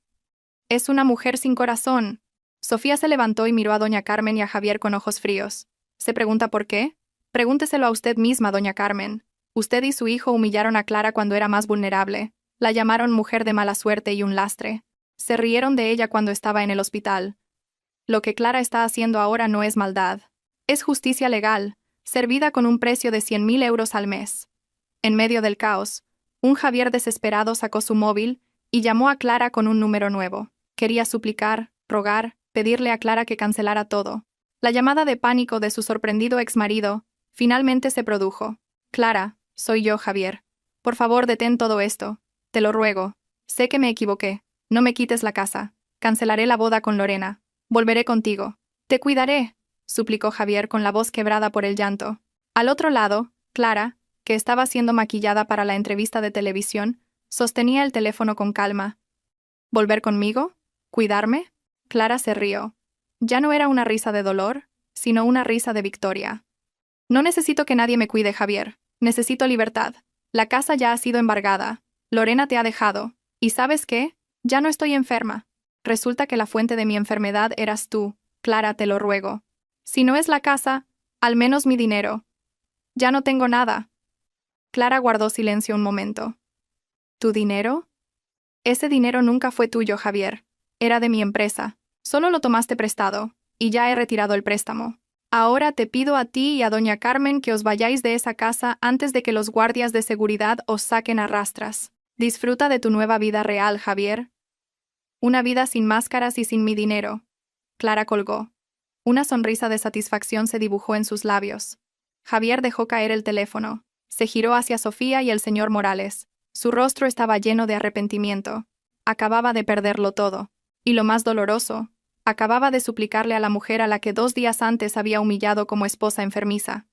[SPEAKER 1] Es una mujer sin corazón». Sofía se levantó y miró a doña Carmen y a Javier con ojos fríos. «¿Se pregunta por qué? Pregúnteselo a usted misma, doña Carmen. Usted y su hijo humillaron a Clara cuando era más vulnerable. La llamaron mujer de mala suerte y un lastre. Se rieron de ella cuando estaba en el hospital. Lo que Clara está haciendo ahora no es maldad. Es justicia legal, servida con un precio de 100.000 euros al mes». En medio del caos, un Javier desesperado sacó su móvil y llamó a Clara con un número nuevo. Quería suplicar, rogar, pedirle a Clara que cancelara todo. La llamada de pánico de su sorprendido exmarido finalmente se produjo. «Clara, soy yo, Javier. Por favor, detén todo esto. Te lo ruego. Sé que me equivoqué. No me quites la casa. Cancelaré la boda con Lorena. Volveré contigo. Te cuidaré», suplicó Javier con la voz quebrada por el llanto. Al otro lado, Clara, que estaba siendo maquillada para la entrevista de televisión, sostenía el teléfono con calma. «¿Volver conmigo? ¿Cuidarme?». Clara se rió. Ya no era una risa de dolor, sino una risa de victoria. «No necesito que nadie me cuide, Javier. Necesito libertad. La casa ya ha sido embargada. Lorena te ha dejado. ¿Y sabes qué? Ya no estoy enferma. Resulta que la fuente de mi enfermedad eras tú. Clara, te lo ruego. Si no es la casa, al menos mi dinero. Ya no tengo nada». Clara guardó silencio un momento. «¿Tu dinero?». «Ese dinero nunca fue tuyo, Javier. Era de mi empresa. Solo lo tomaste prestado, y ya he retirado el préstamo. Ahora te pido a ti y a doña Carmen que os vayáis de esa casa antes de que los guardias de seguridad os saquen a rastras. Disfruta de tu nueva vida real, Javier. Una vida sin máscaras y sin mi dinero». Clara colgó. Una sonrisa de satisfacción se dibujó en sus labios. Javier dejó caer el teléfono. Se giró hacia Sofía y el señor Morales. Su rostro estaba lleno de arrepentimiento. Acababa de perderlo todo. Y lo más doloroso, acababa de suplicarle a la mujer a la que 2 días antes había humillado como esposa enfermiza.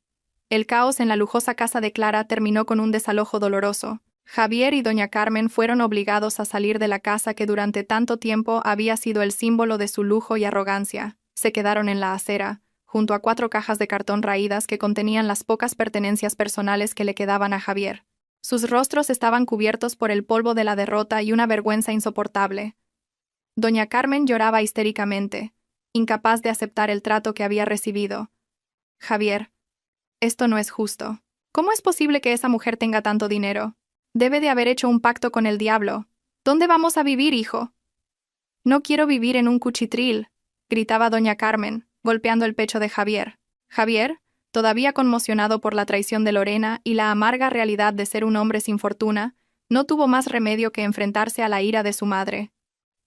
[SPEAKER 1] El caos en la lujosa casa de Clara terminó con un desalojo doloroso. Javier y doña Carmen fueron obligados a salir de la casa que durante tanto tiempo había sido el símbolo de su lujo y arrogancia. Se quedaron en la acera, junto a 4 cajas de cartón raídas que contenían las pocas pertenencias personales que le quedaban a Javier. Sus rostros estaban cubiertos por el polvo de la derrota y una vergüenza insoportable. Doña Carmen lloraba histéricamente, incapaz de aceptar el trato que había recibido. Javier, esto no es justo. ¿Cómo es posible que esa mujer tenga tanto dinero? Debe de haber hecho un pacto con el diablo. ¿Dónde vamos a vivir, hijo? No quiero vivir en un cuchitril, gritaba doña Carmen, golpeando el pecho de Javier. Javier, todavía conmocionado por la traición de Lorena y la amarga realidad de ser un hombre sin fortuna, no tuvo más remedio que enfrentarse a la ira de su madre.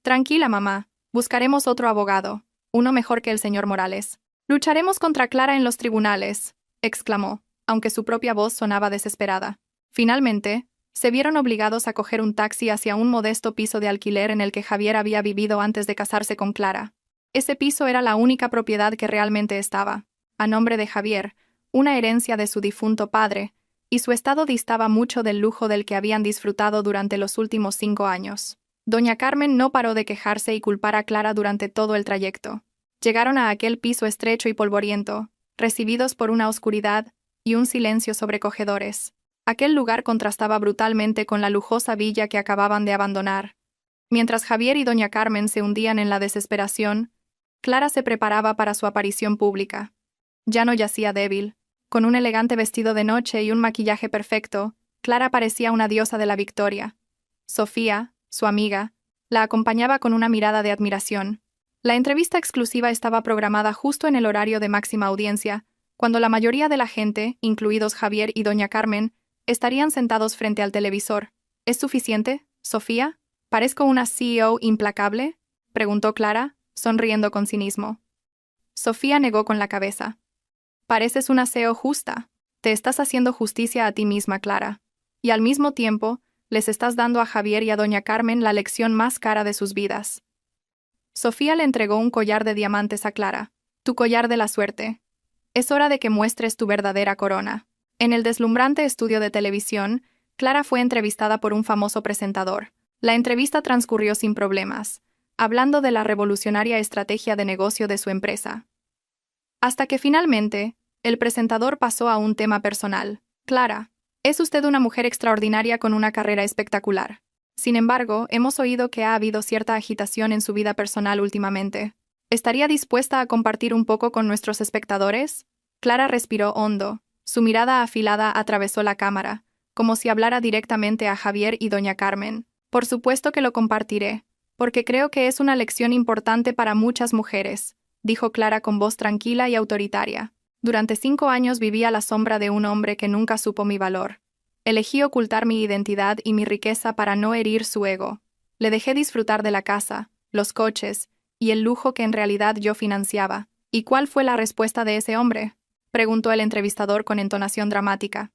[SPEAKER 1] Tranquila, mamá, buscaremos otro abogado, uno mejor que el señor Morales. Lucharemos contra Clara en los tribunales, exclamó, aunque su propia voz sonaba desesperada. Finalmente, se vieron obligados a coger un taxi hacia un modesto piso de alquiler en el que Javier había vivido antes de casarse con Clara. Ese piso era la única propiedad que realmente estaba, a nombre de Javier, una herencia de su difunto padre, y su estado distaba mucho del lujo del que habían disfrutado durante los últimos 5 años. Doña Carmen no paró de quejarse y culpar a Clara durante todo el trayecto. Llegaron a aquel piso estrecho y polvoriento, recibidos por una oscuridad y un silencio sobrecogedores. Aquel lugar contrastaba brutalmente con la lujosa villa que acababan de abandonar. Mientras Javier y doña Carmen se hundían en la desesperación, Clara se preparaba para su aparición pública. Ya no yacía débil. Con un elegante vestido de noche y un maquillaje perfecto, Clara parecía una diosa de la victoria. Sofía, su amiga, la acompañaba con una mirada de admiración. La entrevista exclusiva estaba programada justo en el horario de máxima audiencia, cuando la mayoría de la gente, incluidos Javier y doña Carmen, estarían sentados frente al televisor. ¿Es suficiente, Sofía? ¿Parezco una CEO implacable?, preguntó Clara, sonriendo con cinismo. Sofía negó con la cabeza. Pareces una CEO justa. Te estás haciendo justicia a ti misma, Clara. Y al mismo tiempo, les estás dando a Javier y a doña Carmen la lección más cara de sus vidas. Sofía le entregó un collar de diamantes a Clara. Tu collar de la suerte. Es hora de que muestres tu verdadera corona. En el deslumbrante estudio de televisión, Clara fue entrevistada por un famoso presentador. La entrevista transcurrió sin problemas, hablando de la revolucionaria estrategia de negocio de su empresa. Hasta que finalmente, el presentador pasó a un tema personal. Clara, es usted una mujer extraordinaria con una carrera espectacular. Sin embargo, hemos oído que ha habido cierta agitación en su vida personal últimamente. ¿Estaría dispuesta a compartir un poco con nuestros espectadores? Clara respiró hondo. Su mirada afilada atravesó la cámara, como si hablara directamente a Javier y doña Carmen. Por supuesto que lo compartiré, porque creo que es una lección importante para muchas mujeres, dijo Clara con voz tranquila y autoritaria. Durante 5 años viví a la sombra de un hombre que nunca supo mi valor. Elegí ocultar mi identidad y mi riqueza para no herir su ego. Le dejé disfrutar de la casa, los coches y el lujo que en realidad yo financiaba. ¿Y cuál fue la respuesta de ese hombre?, preguntó el entrevistador con entonación dramática.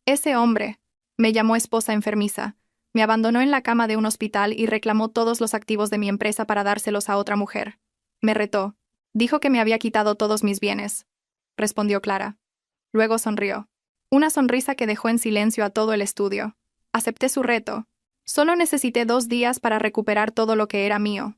[SPEAKER 1] Ese hombre me llamó esposa enfermiza, me abandonó en la cama de un hospital y reclamó todos los activos de mi empresa para dárselos a otra mujer. Me retó. Dijo que me había quitado todos mis bienes, respondió Clara. Luego sonrió. Una sonrisa que dejó en silencio a todo el estudio. Acepté su reto. Solo necesité 2 días para recuperar todo lo que era mío.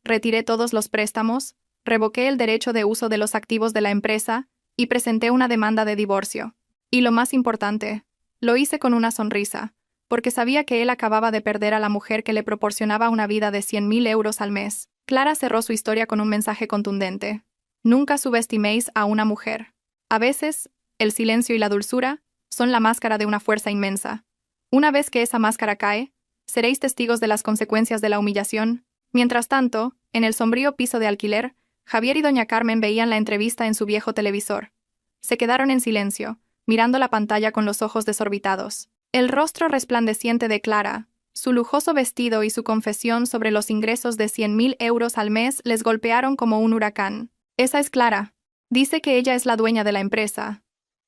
[SPEAKER 1] Retiré todos los préstamos, revoqué el derecho de uso de los activos de la empresa y presenté una demanda de divorcio. Y lo más importante, lo hice con una sonrisa, porque sabía que él acababa de perder a la mujer que le proporcionaba una vida de 100.000 euros al mes. Clara cerró su historia con un mensaje contundente. Nunca subestiméis a una mujer. A veces, el silencio y la dulzura son la máscara de una fuerza inmensa. Una vez que esa máscara cae, seréis testigos de las consecuencias de la humillación. Mientras tanto, en el sombrío piso de alquiler, Javier y doña Carmen veían la entrevista en su viejo televisor. Se quedaron en silencio, mirando la pantalla con los ojos desorbitados. El rostro resplandeciente de Clara, su lujoso vestido y su confesión sobre los ingresos de 100.000 euros al mes les golpearon como un huracán. Esa es Clara. Dice que ella es la dueña de la empresa,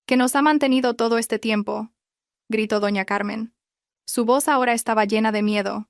[SPEAKER 1] que nos ha mantenido todo este tiempo, gritó doña Carmen. Su voz ahora estaba llena de miedo,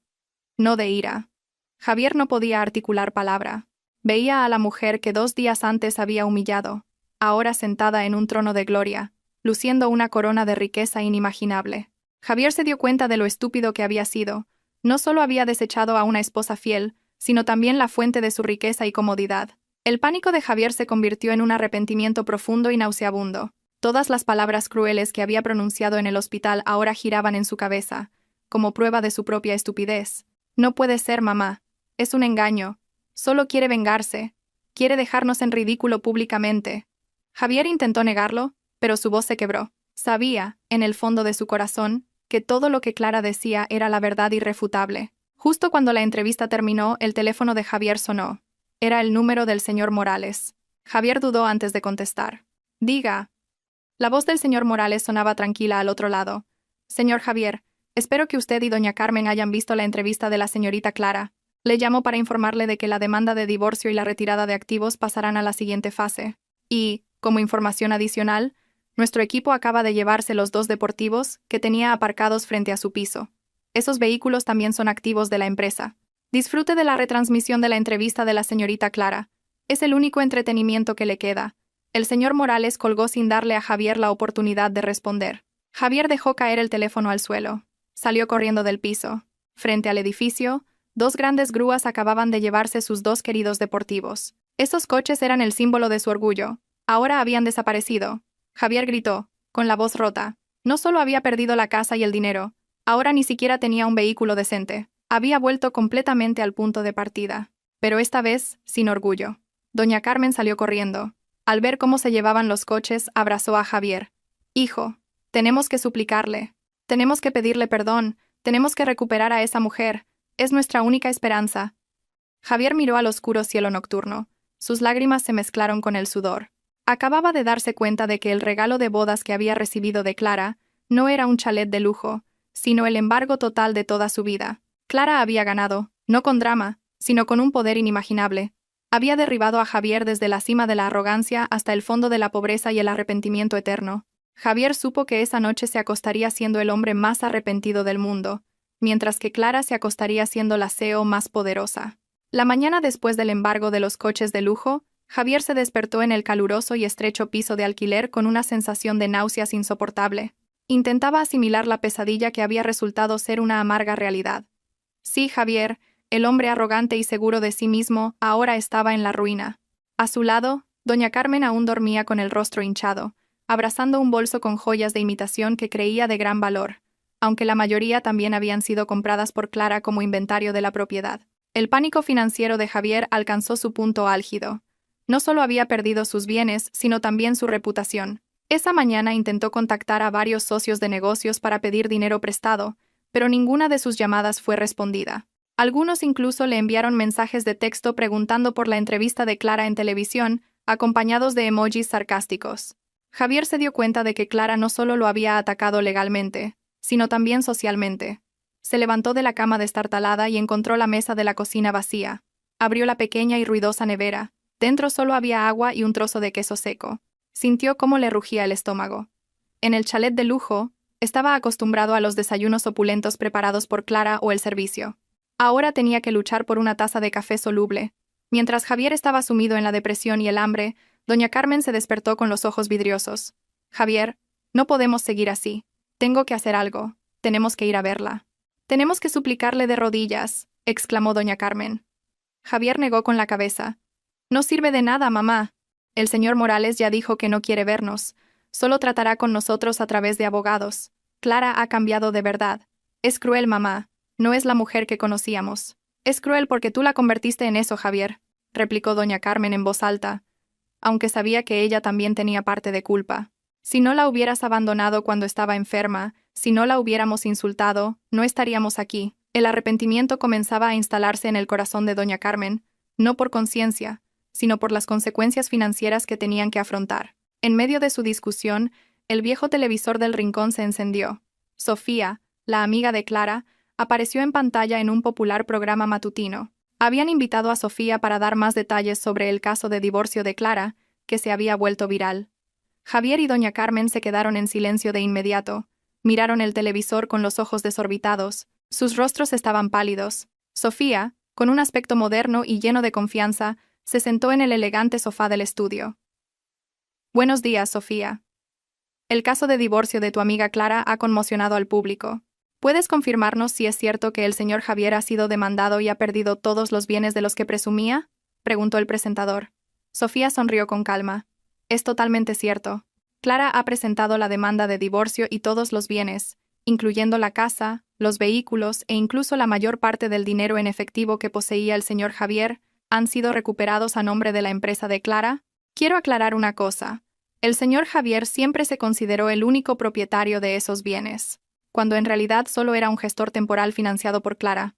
[SPEAKER 1] no de ira. Javier no podía articular palabra. Veía a la mujer que 2 días antes había humillado, ahora sentada en un trono de gloria, luciendo una corona de riqueza inimaginable. Javier se dio cuenta de lo estúpido que había sido. No solo había desechado a una esposa fiel, sino también la fuente de su riqueza y comodidad. El pánico de Javier se convirtió en un arrepentimiento profundo y nauseabundo. Todas las palabras crueles que había pronunciado en el hospital ahora giraban en su cabeza, como prueba de su propia estupidez. No puede ser, mamá. Es un engaño. Solo quiere vengarse. Quiere dejarnos en ridículo públicamente. Javier intentó negarlo, pero su voz se quebró. Sabía, en el fondo de su corazón, que todo lo que Clara decía era la verdad irrefutable. Justo cuando la entrevista terminó, el teléfono de Javier sonó. Era el número del señor Morales. Javier dudó antes de contestar. Diga. La voz del señor Morales sonaba tranquila al otro lado. Señor Javier, espero que usted y doña Carmen hayan visto la entrevista de la señorita Clara. Le llamo para informarle de que la demanda de divorcio y la retirada de activos pasarán a la siguiente fase. Y, como información adicional, nuestro equipo acaba de llevarse los 2 deportivos que tenía aparcados frente a su piso. Esos vehículos también son activos de la empresa. Disfrute de la retransmisión de la entrevista de la señorita Clara. Es el único entretenimiento que le queda. El señor Morales colgó sin darle a Javier la oportunidad de responder. Javier dejó caer el teléfono al suelo. Salió corriendo del piso. Frente al edificio, 2 grandes grúas acababan de llevarse sus 2 queridos deportivos. Esos coches eran el símbolo de su orgullo. Ahora habían desaparecido. Javier gritó, con la voz rota. No solo había perdido la casa y el dinero, ahora ni siquiera tenía un vehículo decente. Había vuelto completamente al punto de partida. Pero esta vez, sin orgullo. Doña Carmen salió corriendo. Al ver cómo se llevaban los coches, abrazó a Javier. Hijo, tenemos que suplicarle. Tenemos que pedirle perdón. Tenemos que recuperar a esa mujer. Es nuestra única esperanza. Javier miró al oscuro cielo nocturno. Sus lágrimas se mezclaron con el sudor. Acababa de darse cuenta de que el regalo de bodas que había recibido de Clara no era un chalet de lujo, sino el embargo total de toda su vida. Clara había ganado, no con drama, sino con un poder inimaginable. Había derribado a Javier desde la cima de la arrogancia hasta el fondo de la pobreza y el arrepentimiento eterno. Javier supo que esa noche se acostaría siendo el hombre más arrepentido del mundo, mientras que Clara se acostaría siendo la CEO más poderosa. La mañana después del embargo de los coches de lujo, Javier se despertó en el caluroso y estrecho piso de alquiler con una sensación de náuseas insoportable. Intentaba asimilar la pesadilla que había resultado ser una amarga realidad. Sí, Javier, el hombre arrogante y seguro de sí mismo, ahora estaba en la ruina. A su lado, doña Carmen aún dormía con el rostro hinchado, abrazando un bolso con joyas de imitación que creía de gran valor, aunque la mayoría también habían sido compradas por Clara como inventario de la propiedad. El pánico financiero de Javier alcanzó su punto álgido. No solo había perdido sus bienes, sino también su reputación. Esa mañana intentó contactar a varios socios de negocios para pedir dinero prestado, pero ninguna de sus llamadas fue respondida. Algunos incluso le enviaron mensajes de texto preguntando por la entrevista de Clara en televisión, acompañados de emojis sarcásticos. Javier se dio cuenta de que Clara no solo lo había atacado legalmente, sino también socialmente. Se levantó de la cama destartalada y encontró la mesa de la cocina vacía. Abrió la pequeña y ruidosa nevera. Dentro solo había agua y un trozo de queso seco. Sintió cómo le rugía el estómago. En el chalet de lujo, estaba acostumbrado a los desayunos opulentos preparados por Clara o el servicio. Ahora tenía que luchar por una taza de café soluble. Mientras Javier estaba sumido en la depresión y el hambre, doña Carmen se despertó con los ojos vidriosos. Javier, no podemos seguir así. Tengo que hacer algo. Tenemos que ir a verla. Tenemos que suplicarle de rodillas, exclamó doña Carmen. Javier negó con la cabeza. No sirve de nada, mamá. El señor Morales ya dijo que no quiere vernos. Solo tratará con nosotros a través de abogados. Clara ha cambiado de verdad. Es cruel, mamá. No es la mujer que conocíamos. Es cruel porque tú la convertiste en eso, Javier, replicó doña Carmen en voz alta, aunque sabía que ella también tenía parte de culpa. Si no la hubieras abandonado cuando estaba enferma, si no la hubiéramos insultado, no estaríamos aquí. El arrepentimiento comenzaba a instalarse en el corazón de doña Carmen, no por conciencia, sino por las consecuencias financieras que tenían que afrontar. En medio de su discusión, el viejo televisor del rincón se encendió. Sofía, la amiga de Clara, apareció en pantalla en un popular programa matutino. Habían invitado a Sofía para dar más detalles sobre el caso de divorcio de Clara, que se había vuelto viral. Javier y doña Carmen se quedaron en silencio de inmediato. Miraron el televisor con los ojos desorbitados. Sus rostros estaban pálidos. Sofía, con un aspecto moderno y lleno de confianza, se sentó en el elegante sofá del estudio. «Buenos días, Sofía». El caso de divorcio de tu amiga Clara ha conmocionado al público. ¿Puedes confirmarnos si es cierto que el señor Javier ha sido demandado y ha perdido todos los bienes de los que presumía?, preguntó el presentador. Sofía sonrió con calma. Es totalmente cierto. Clara ha presentado la demanda de divorcio y todos los bienes, incluyendo la casa, los vehículos e incluso la mayor parte del dinero en efectivo que poseía el señor Javier, han sido recuperados a nombre de la empresa de Clara. Quiero aclarar una cosa. El señor Javier siempre se consideró el único propietario de esos bienes, cuando en realidad solo era un gestor temporal financiado por Clara.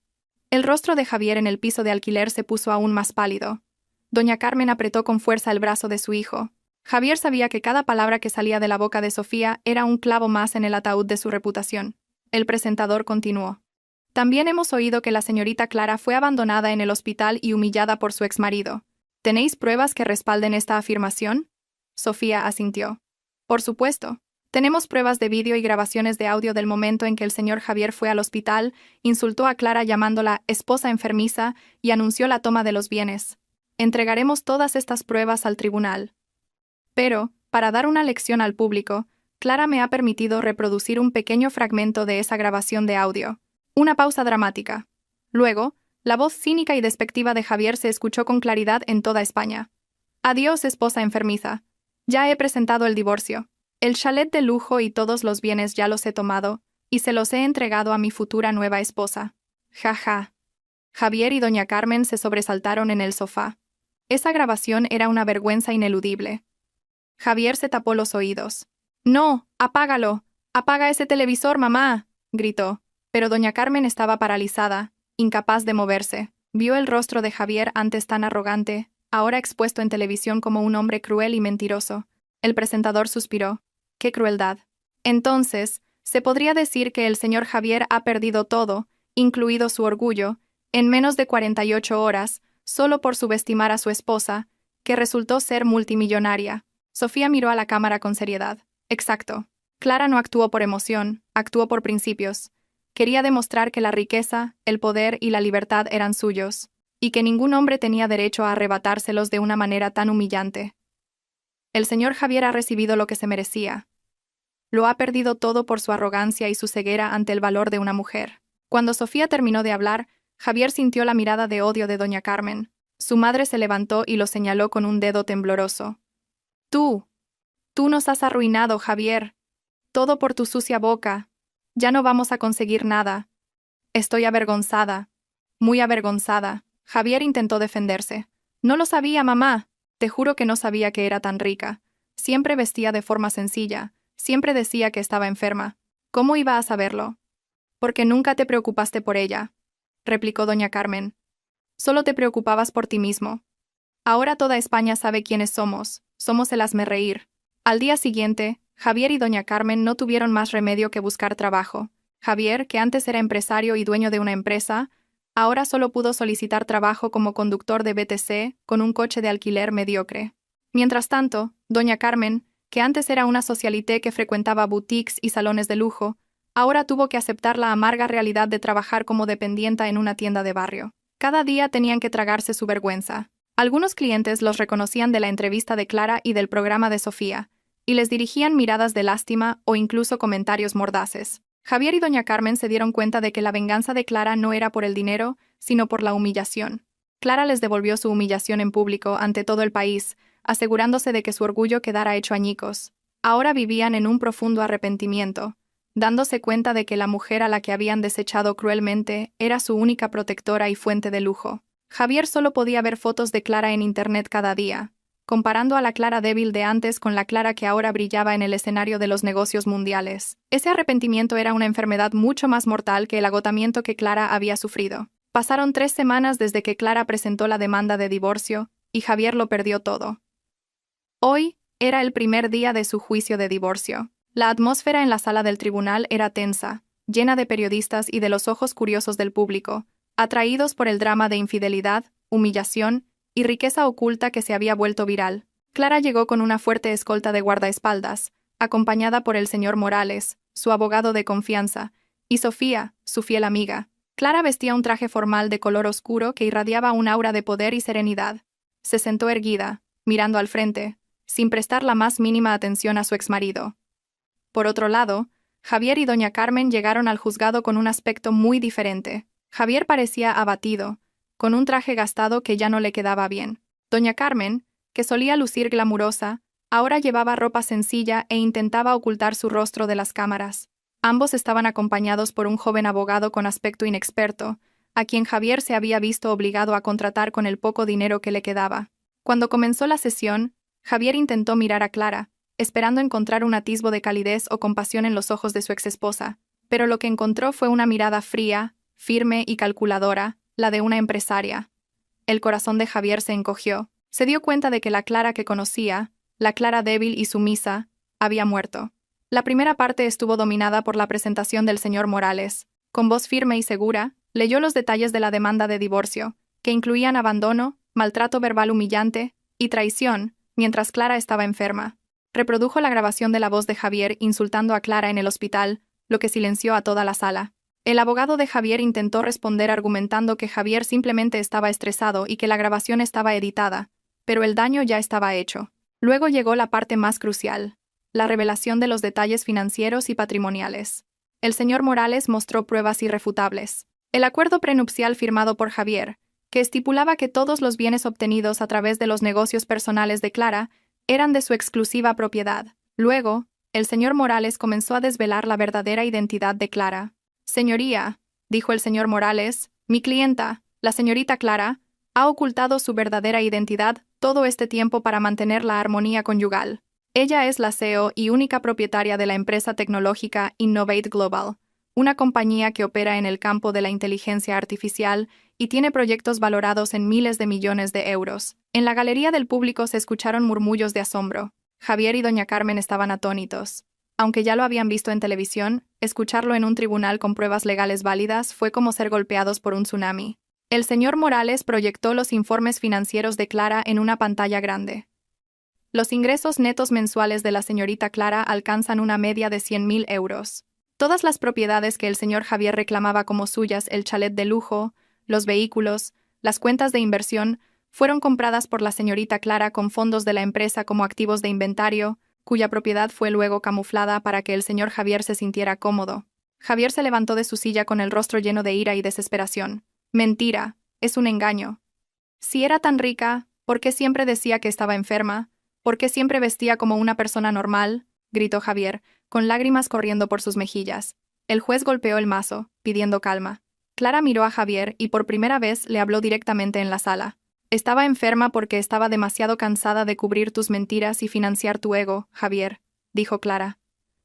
[SPEAKER 1] El rostro de Javier en el piso de alquiler se puso aún más pálido. Doña Carmen apretó con fuerza el brazo de su hijo. Javier sabía que cada palabra que salía de la boca de Sofía era un clavo más en el ataúd de su reputación. El presentador continuó. También hemos oído que la señorita Clara fue abandonada en el hospital y humillada por su exmarido. ¿Tenéis pruebas que respalden esta afirmación? Sofía asintió. Por supuesto. Tenemos pruebas de vídeo y grabaciones de audio del momento en que el señor Javier fue al hospital, insultó a Clara llamándola esposa enfermiza y anunció la toma de los bienes. Entregaremos todas estas pruebas al tribunal. Pero, para dar una lección al público, Clara me ha permitido reproducir un pequeño fragmento de esa grabación de audio. Una pausa dramática. Luego, la voz cínica y despectiva de Javier se escuchó con claridad en toda España. Adiós, esposa enfermiza. Ya he presentado el divorcio. El chalet de lujo y todos los bienes ya los he tomado, y se los he entregado a mi futura nueva esposa. Ja, ja. Javier y doña Carmen se sobresaltaron en el sofá. Esa grabación era una vergüenza ineludible. Javier se tapó los oídos. «No, apágalo. Apaga ese televisor, mamá», gritó. Pero doña Carmen estaba paralizada, incapaz de moverse. Vio el rostro de Javier antes tan arrogante, ahora expuesto en televisión como un hombre cruel y mentiroso. El presentador suspiró. ¡Qué crueldad! Entonces, se podría decir que el señor Javier ha perdido todo, incluido su orgullo, en menos de 48 horas, solo por subestimar a su esposa, que resultó ser multimillonaria. Sofía miró a la cámara con seriedad. Exacto. Clara no actuó por emoción, actuó por principios. Quería demostrar que la riqueza, el poder y la libertad eran suyos, y que ningún hombre tenía derecho a arrebatárselos de una manera tan humillante. El señor Javier ha recibido lo que se merecía. Lo ha perdido todo por su arrogancia y su ceguera ante el valor de una mujer. Cuando Sofía terminó de hablar, Javier sintió la mirada de odio de doña Carmen. Su madre se levantó y lo señaló con un dedo tembloroso. Tú nos has arruinado, Javier. Todo por tu sucia boca. Ya no vamos a conseguir nada. Estoy avergonzada. Muy avergonzada. Javier intentó defenderse. No lo sabía, mamá. Te juro que no sabía que era tan rica. Siempre vestía de forma sencilla. Siempre decía que estaba enferma. ¿Cómo iba a saberlo? Porque nunca te preocupaste por ella, replicó doña Carmen. Solo te preocupabas por ti mismo. Ahora toda España sabe quiénes somos. Somos el hazmerreír. Al día siguiente, Javier y doña Carmen no tuvieron más remedio que buscar trabajo. Javier, que antes era empresario y dueño de una empresa, ahora solo pudo solicitar trabajo como conductor de BTC con un coche de alquiler mediocre. Mientras tanto, doña Carmen, que antes era una socialité que frecuentaba boutiques y salones de lujo, ahora tuvo que aceptar la amarga realidad de trabajar como dependienta en una tienda de barrio. Cada día tenían que tragarse su vergüenza. Algunos clientes los reconocían de la entrevista de Clara y del programa de Sofía, y les dirigían miradas de lástima o incluso comentarios mordaces. Javier y doña Carmen se dieron cuenta de que la venganza de Clara no era por el dinero, sino por la humillación. Clara les devolvió su humillación en público ante todo el país, asegurándose de que su orgullo quedara hecho añicos. Ahora vivían en un profundo arrepentimiento, dándose cuenta de que la mujer a la que habían desechado cruelmente era su única protectora y fuente de lujo. Javier solo podía ver fotos de Clara en internet cada día, comparando a la Clara débil de antes con la Clara que ahora brillaba en el escenario de los negocios mundiales. Ese arrepentimiento era una enfermedad mucho más mortal que el agotamiento que Clara había sufrido. Pasaron 3 semanas desde que Clara presentó la demanda de divorcio, y Javier lo perdió todo. Hoy era el primer día de su juicio de divorcio. La atmósfera en la sala del tribunal era tensa, llena de periodistas y de los ojos curiosos del público, atraídos por el drama de infidelidad, humillación y riqueza oculta que se había vuelto viral. Clara llegó con una fuerte escolta de guardaespaldas, acompañada por el señor Morales, su abogado de confianza, y Sofía, su fiel amiga. Clara vestía un traje formal de color oscuro que irradiaba un aura de poder y serenidad. Se sentó erguida, mirando al frente, sin prestar la más mínima atención a su exmarido. Por otro lado, Javier y doña Carmen llegaron al juzgado con un aspecto muy diferente. Javier parecía abatido, con un traje gastado que ya no le quedaba bien. Doña Carmen, que solía lucir glamurosa, ahora llevaba ropa sencilla e intentaba ocultar su rostro de las cámaras. Ambos estaban acompañados por un joven abogado con aspecto inexperto, a quien Javier se había visto obligado a contratar con el poco dinero que le quedaba. Cuando comenzó la sesión, Javier intentó mirar a Clara, esperando encontrar un atisbo de calidez o compasión en los ojos de su exesposa, pero lo que encontró fue una mirada fría, firme y calculadora, la de una empresaria. El corazón de Javier se encogió. Se dio cuenta de que la Clara que conocía, la Clara débil y sumisa, había muerto. La primera parte estuvo dominada por la presentación del señor Morales. Con voz firme y segura, leyó los detalles de la demanda de divorcio, que incluían abandono, maltrato verbal humillante y traición, mientras Clara estaba enferma. Reprodujo la grabación de la voz de Javier insultando a Clara en el hospital, lo que silenció a toda la sala. El abogado de Javier intentó responder argumentando que Javier simplemente estaba estresado y que la grabación estaba editada, pero el daño ya estaba hecho. Luego llegó la parte más crucial, la revelación de los detalles financieros y patrimoniales. El señor Morales mostró pruebas irrefutables. El acuerdo prenupcial firmado por Javier, que estipulaba que todos los bienes obtenidos a través de los negocios personales de Clara eran de su exclusiva propiedad. Luego, el señor Morales comenzó a desvelar la verdadera identidad de Clara. «Señoría», dijo el señor Morales, «mi clienta, la señorita Clara, ha ocultado su verdadera identidad todo este tiempo para mantener la armonía conyugal. Ella es la CEO y única propietaria de la empresa tecnológica Innovate Global, una compañía que opera en el campo de la inteligencia artificial y tiene proyectos valorados en miles de millones de euros». En la galería del público se escucharon murmullos de asombro. Javier y doña Carmen estaban atónitos. Aunque ya lo habían visto en televisión, escucharlo en un tribunal con pruebas legales válidas fue como ser golpeados por un tsunami. El señor Morales proyectó los informes financieros de Clara en una pantalla grande. Los ingresos netos mensuales de la señorita Clara alcanzan una media de 100.000 euros. Todas las propiedades que el señor Javier reclamaba como suyas, el chalet de lujo, los vehículos, las cuentas de inversión, fueron compradas por la señorita Clara con fondos de la empresa como activos de inventario, cuya propiedad fue luego camuflada para que el señor Javier se sintiera cómodo. Javier se levantó de su silla con el rostro lleno de ira y desesperación. «Mentira, es un engaño. Si era tan rica, ¿por qué siempre decía que estaba enferma? ¿Por qué siempre vestía como una persona normal?», gritó Javier, con lágrimas corriendo por sus mejillas. El juez golpeó el mazo, pidiendo calma. Clara miró a Javier y por primera vez le habló directamente en la sala. «Estaba enferma porque estaba demasiado cansada de cubrir tus mentiras y financiar tu ego, Javier», dijo Clara.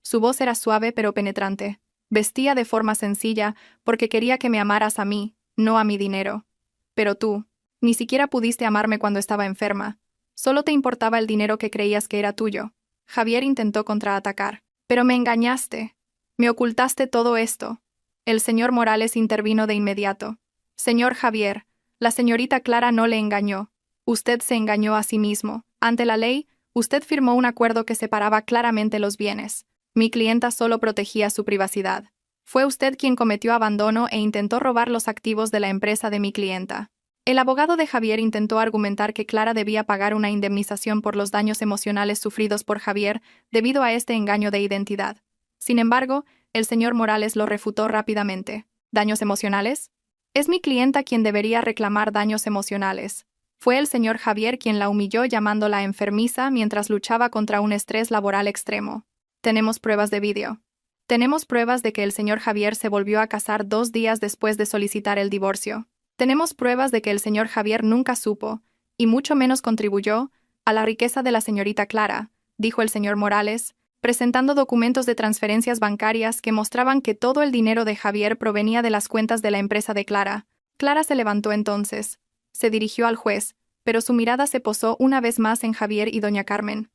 [SPEAKER 1] Su voz era suave pero penetrante. «Vestía de forma sencilla porque quería que me amaras a mí, no a mi dinero. Pero tú, ni siquiera pudiste amarme cuando estaba enferma. Solo te importaba el dinero que creías que era tuyo». Javier intentó contraatacar. «Pero me engañaste. Me ocultaste todo esto». El señor Morales intervino de inmediato. «Señor Javier, la señorita Clara no le engañó. Usted se engañó a sí mismo. Ante la ley, usted firmó un acuerdo que separaba claramente los bienes. Mi clienta solo protegía su privacidad. Fue usted quien cometió abandono e intentó robar los activos de la empresa de mi clienta». El abogado de Javier intentó argumentar que Clara debía pagar una indemnización por los daños emocionales sufridos por Javier debido a este engaño de identidad. Sin embargo, el señor Morales lo refutó rápidamente. ¿Daños emocionales? Es mi clienta quien debería reclamar daños emocionales. Fue el señor Javier quien la humilló llamándola enfermiza mientras luchaba contra un estrés laboral extremo. Tenemos pruebas de vídeo. Tenemos pruebas de que el señor Javier se volvió a casar 2 días después de solicitar el divorcio. Tenemos pruebas de que el señor Javier nunca supo, y mucho menos contribuyó, a la riqueza de la señorita Clara, dijo el señor Morales, presentando documentos de transferencias bancarias que mostraban que todo el dinero de Javier provenía de las cuentas de la empresa de Clara. Clara se levantó entonces. Se dirigió al juez, pero su mirada se posó una vez más en Javier y doña Carmen.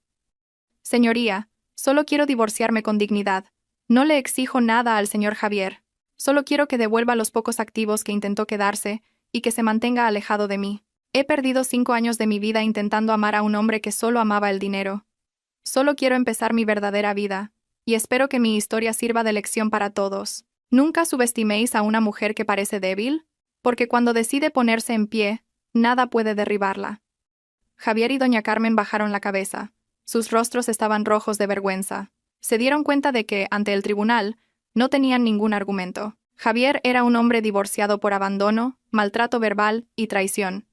[SPEAKER 1] «Señoría, solo quiero divorciarme con dignidad. No le exijo nada al señor Javier. Solo quiero que devuelva los pocos activos que intentó quedarse y que se mantenga alejado de mí. He perdido 5 años de mi vida intentando amar a un hombre que solo amaba el dinero. Solo quiero empezar mi verdadera vida, y espero que mi historia sirva de lección para todos. Nunca subestiméis a una mujer que parece débil, porque cuando decide ponerse en pie, nada puede derribarla». Javier y doña Carmen bajaron la cabeza. Sus rostros estaban rojos de vergüenza. Se dieron cuenta de que, ante el tribunal, no tenían ningún argumento. Javier era un hombre divorciado por abandono, maltrato verbal y traición.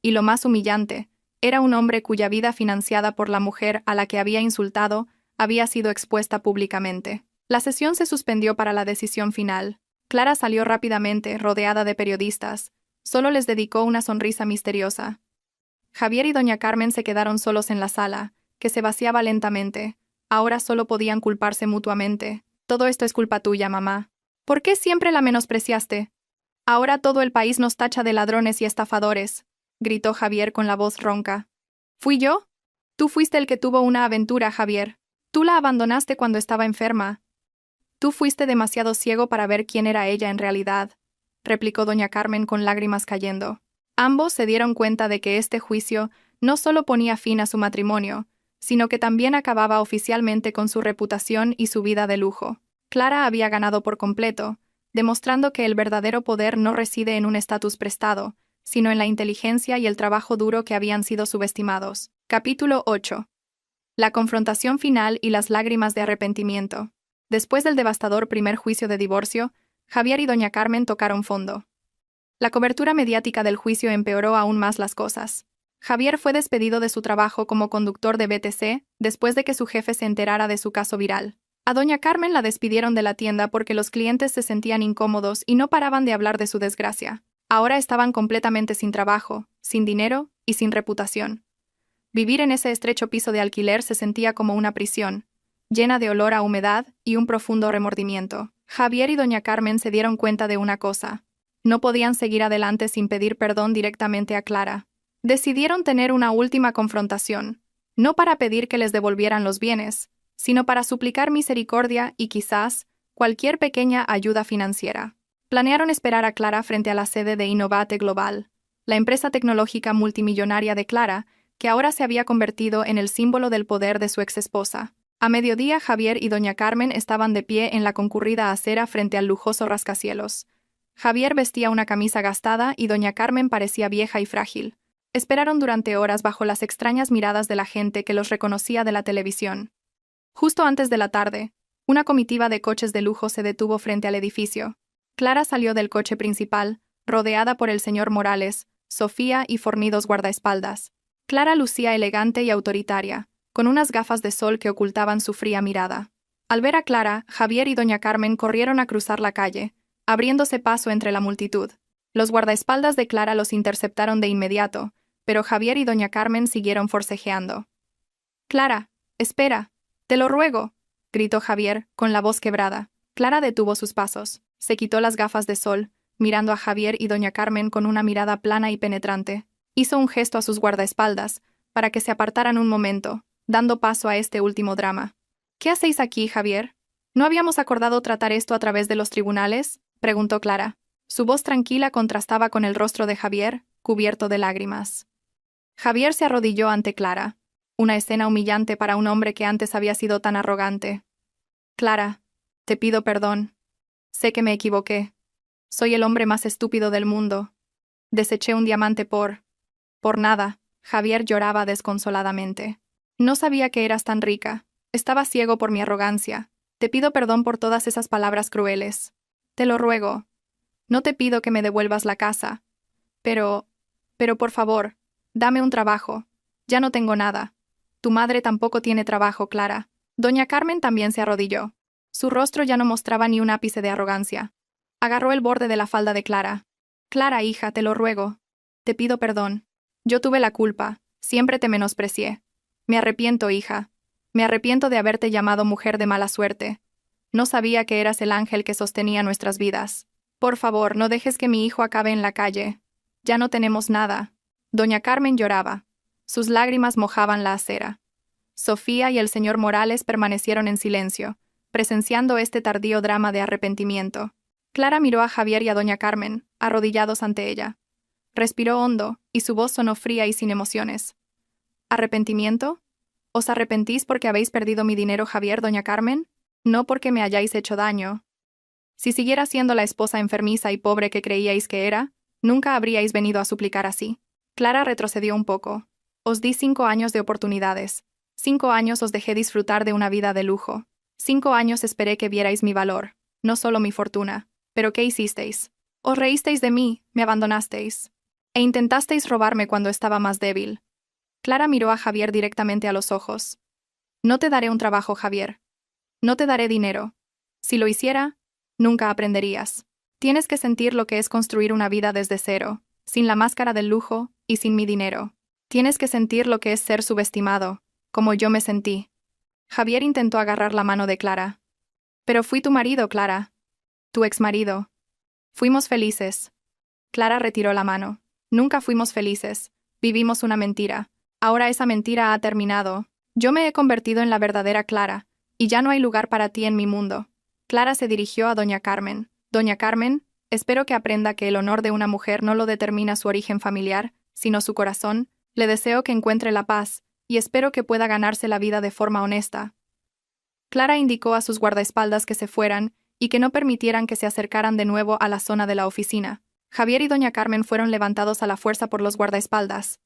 [SPEAKER 1] Y lo más humillante, era un hombre cuya vida financiada por la mujer a la que había insultado había sido expuesta públicamente. La sesión se suspendió para la decisión final. Clara salió rápidamente, rodeada de periodistas. Solo les dedicó una sonrisa misteriosa. Javier y doña Carmen se quedaron solos en la sala, que se vaciaba lentamente. Ahora solo podían culparse mutuamente. Todo esto es culpa tuya, mamá. ¿Por qué siempre la menospreciaste? Ahora todo el país nos tacha de ladrones y estafadores, gritó Javier con la voz ronca. ¿Fui yo? Tú fuiste el que tuvo una aventura, Javier. Tú la abandonaste cuando estaba enferma. Tú fuiste demasiado ciego para ver quién era ella en realidad, replicó doña Carmen con lágrimas cayendo. Ambos se dieron cuenta de que este juicio no solo ponía fin a su matrimonio, sino que también acababa oficialmente con su reputación y su vida de lujo. Clara había ganado por completo, demostrando que el verdadero poder no reside en un estatus prestado, sino en la inteligencia y el trabajo duro que habían sido subestimados. Capítulo 8. La confrontación final y las lágrimas de arrepentimiento. Después del devastador primer juicio de divorcio, Javier y doña Carmen tocaron fondo. La cobertura mediática del juicio empeoró aún más las cosas. Javier fue despedido de su trabajo como conductor de BTC después de que su jefe se enterara de su caso viral. A doña Carmen la despidieron de la tienda porque los clientes se sentían incómodos y no paraban de hablar de su desgracia. Ahora estaban completamente sin trabajo, sin dinero y sin reputación. Vivir en ese estrecho piso de alquiler se sentía como una prisión, llena de olor a humedad y un profundo remordimiento. Javier y doña Carmen se dieron cuenta de una cosa. No podían seguir adelante sin pedir perdón directamente a Clara. Decidieron tener una última confrontación, no para pedir que les devolvieran los bienes, sino para suplicar misericordia y quizás cualquier pequeña ayuda financiera. Planearon esperar a Clara frente a la sede de Innovate Global, la empresa tecnológica multimillonaria de Clara, que ahora se había convertido en el símbolo del poder de su exesposa. A mediodía, Javier y doña Carmen estaban de pie en la concurrida acera frente al lujoso rascacielos. Javier vestía una camisa gastada y doña Carmen parecía vieja y frágil. Esperaron durante horas bajo las extrañas miradas de la gente que los reconocía de la televisión. Justo antes de la tarde, una comitiva de coches de lujo se detuvo frente al edificio. Clara salió del coche principal, rodeada por el señor Morales, Sofía y fornidos guardaespaldas. Clara lucía elegante y autoritaria, con unas gafas de sol que ocultaban su fría mirada. Al ver a Clara, Javier y doña Carmen corrieron a cruzar la calle, abriéndose paso entre la multitud. Los guardaespaldas de Clara los interceptaron de inmediato, pero Javier y doña Carmen siguieron forcejeando. «Clara, espera, te lo ruego», gritó Javier, con la voz quebrada. Clara detuvo sus pasos, se quitó las gafas de sol, mirando a Javier y doña Carmen con una mirada plana y penetrante. Hizo un gesto a sus guardaespaldas, para que se apartaran un momento, dando paso a este último drama. «¿Qué hacéis aquí, Javier? ¿No habíamos acordado tratar esto a través de los tribunales?», preguntó Clara. Su voz tranquila contrastaba con el rostro de Javier, cubierto de lágrimas. Javier se arrodilló ante Clara, una escena humillante para un hombre que antes había sido tan arrogante. «Clara, te pido perdón. Sé que me equivoqué. Soy el hombre más estúpido del mundo. Deseché un diamante por nada». Javier lloraba desconsoladamente. «No sabía que eras tan rica. Estaba ciego por mi arrogancia. Te pido perdón por todas esas palabras crueles. Te lo ruego. No te pido que me devuelvas la casa. Pero por favor, dame un trabajo. Ya no tengo nada. Tu madre tampoco tiene trabajo, Clara». Doña Carmen también se arrodilló. Su rostro ya no mostraba ni un ápice de arrogancia. Agarró el borde de la falda de Clara. «Clara, hija, te lo ruego. Te pido perdón. Yo tuve la culpa. Siempre te menosprecié. Me arrepiento, hija. Me arrepiento de haberte llamado mujer de mala suerte. No sabía que eras el ángel que sostenía nuestras vidas. Por favor, no dejes que mi hijo acabe en la calle. Ya no tenemos nada». Doña Carmen lloraba. Sus lágrimas mojaban la acera. Sofía y el señor Morales permanecieron en silencio, presenciando este tardío drama de arrepentimiento. Clara miró a Javier y a doña Carmen, arrodillados ante ella. Respiró hondo, y su voz sonó fría y sin emociones. «¿Arrepentimiento? ¿Os arrepentís porque habéis perdido mi dinero, Javier, doña Carmen? No porque me hayáis hecho daño. Si siguiera siendo la esposa enfermiza y pobre que creíais que era, nunca habríais venido a suplicar así». Clara retrocedió un poco. «Os di 5 años de oportunidades. 5 años os dejé disfrutar de una vida de lujo. 5 años esperé que vierais mi valor, no solo mi fortuna. ¿Pero qué hicisteis? Os reísteis de mí, me abandonasteis. E intentasteis robarme cuando estaba más débil. Clara miró a Javier directamente a los ojos. No te daré un trabajo, Javier. No te daré dinero. Si lo hiciera, nunca aprenderías. Tienes que sentir lo que es construir una vida desde cero, sin la máscara del lujo y sin mi dinero. Tienes que sentir lo que es ser subestimado, como yo me sentí. Javier intentó agarrar la mano de Clara. Pero fui tu marido, Clara. Tu exmarido. Fuimos felices. Clara retiró la mano. Nunca fuimos felices. Vivimos una mentira. Ahora esa mentira ha terminado. Yo me he convertido en la verdadera Clara, y ya no hay lugar para ti en mi mundo. Clara se dirigió a doña Carmen. Doña Carmen, espero que aprenda que el honor de una mujer no lo determina su origen familiar, sino su corazón. Le deseo que encuentre la paz, y espero que pueda ganarse la vida de forma honesta. Clara indicó a sus guardaespaldas que se fueran y que no permitieran que se acercaran de nuevo a la zona de la oficina. Javier y doña Carmen fueron levantados a la fuerza por los guardaespaldas.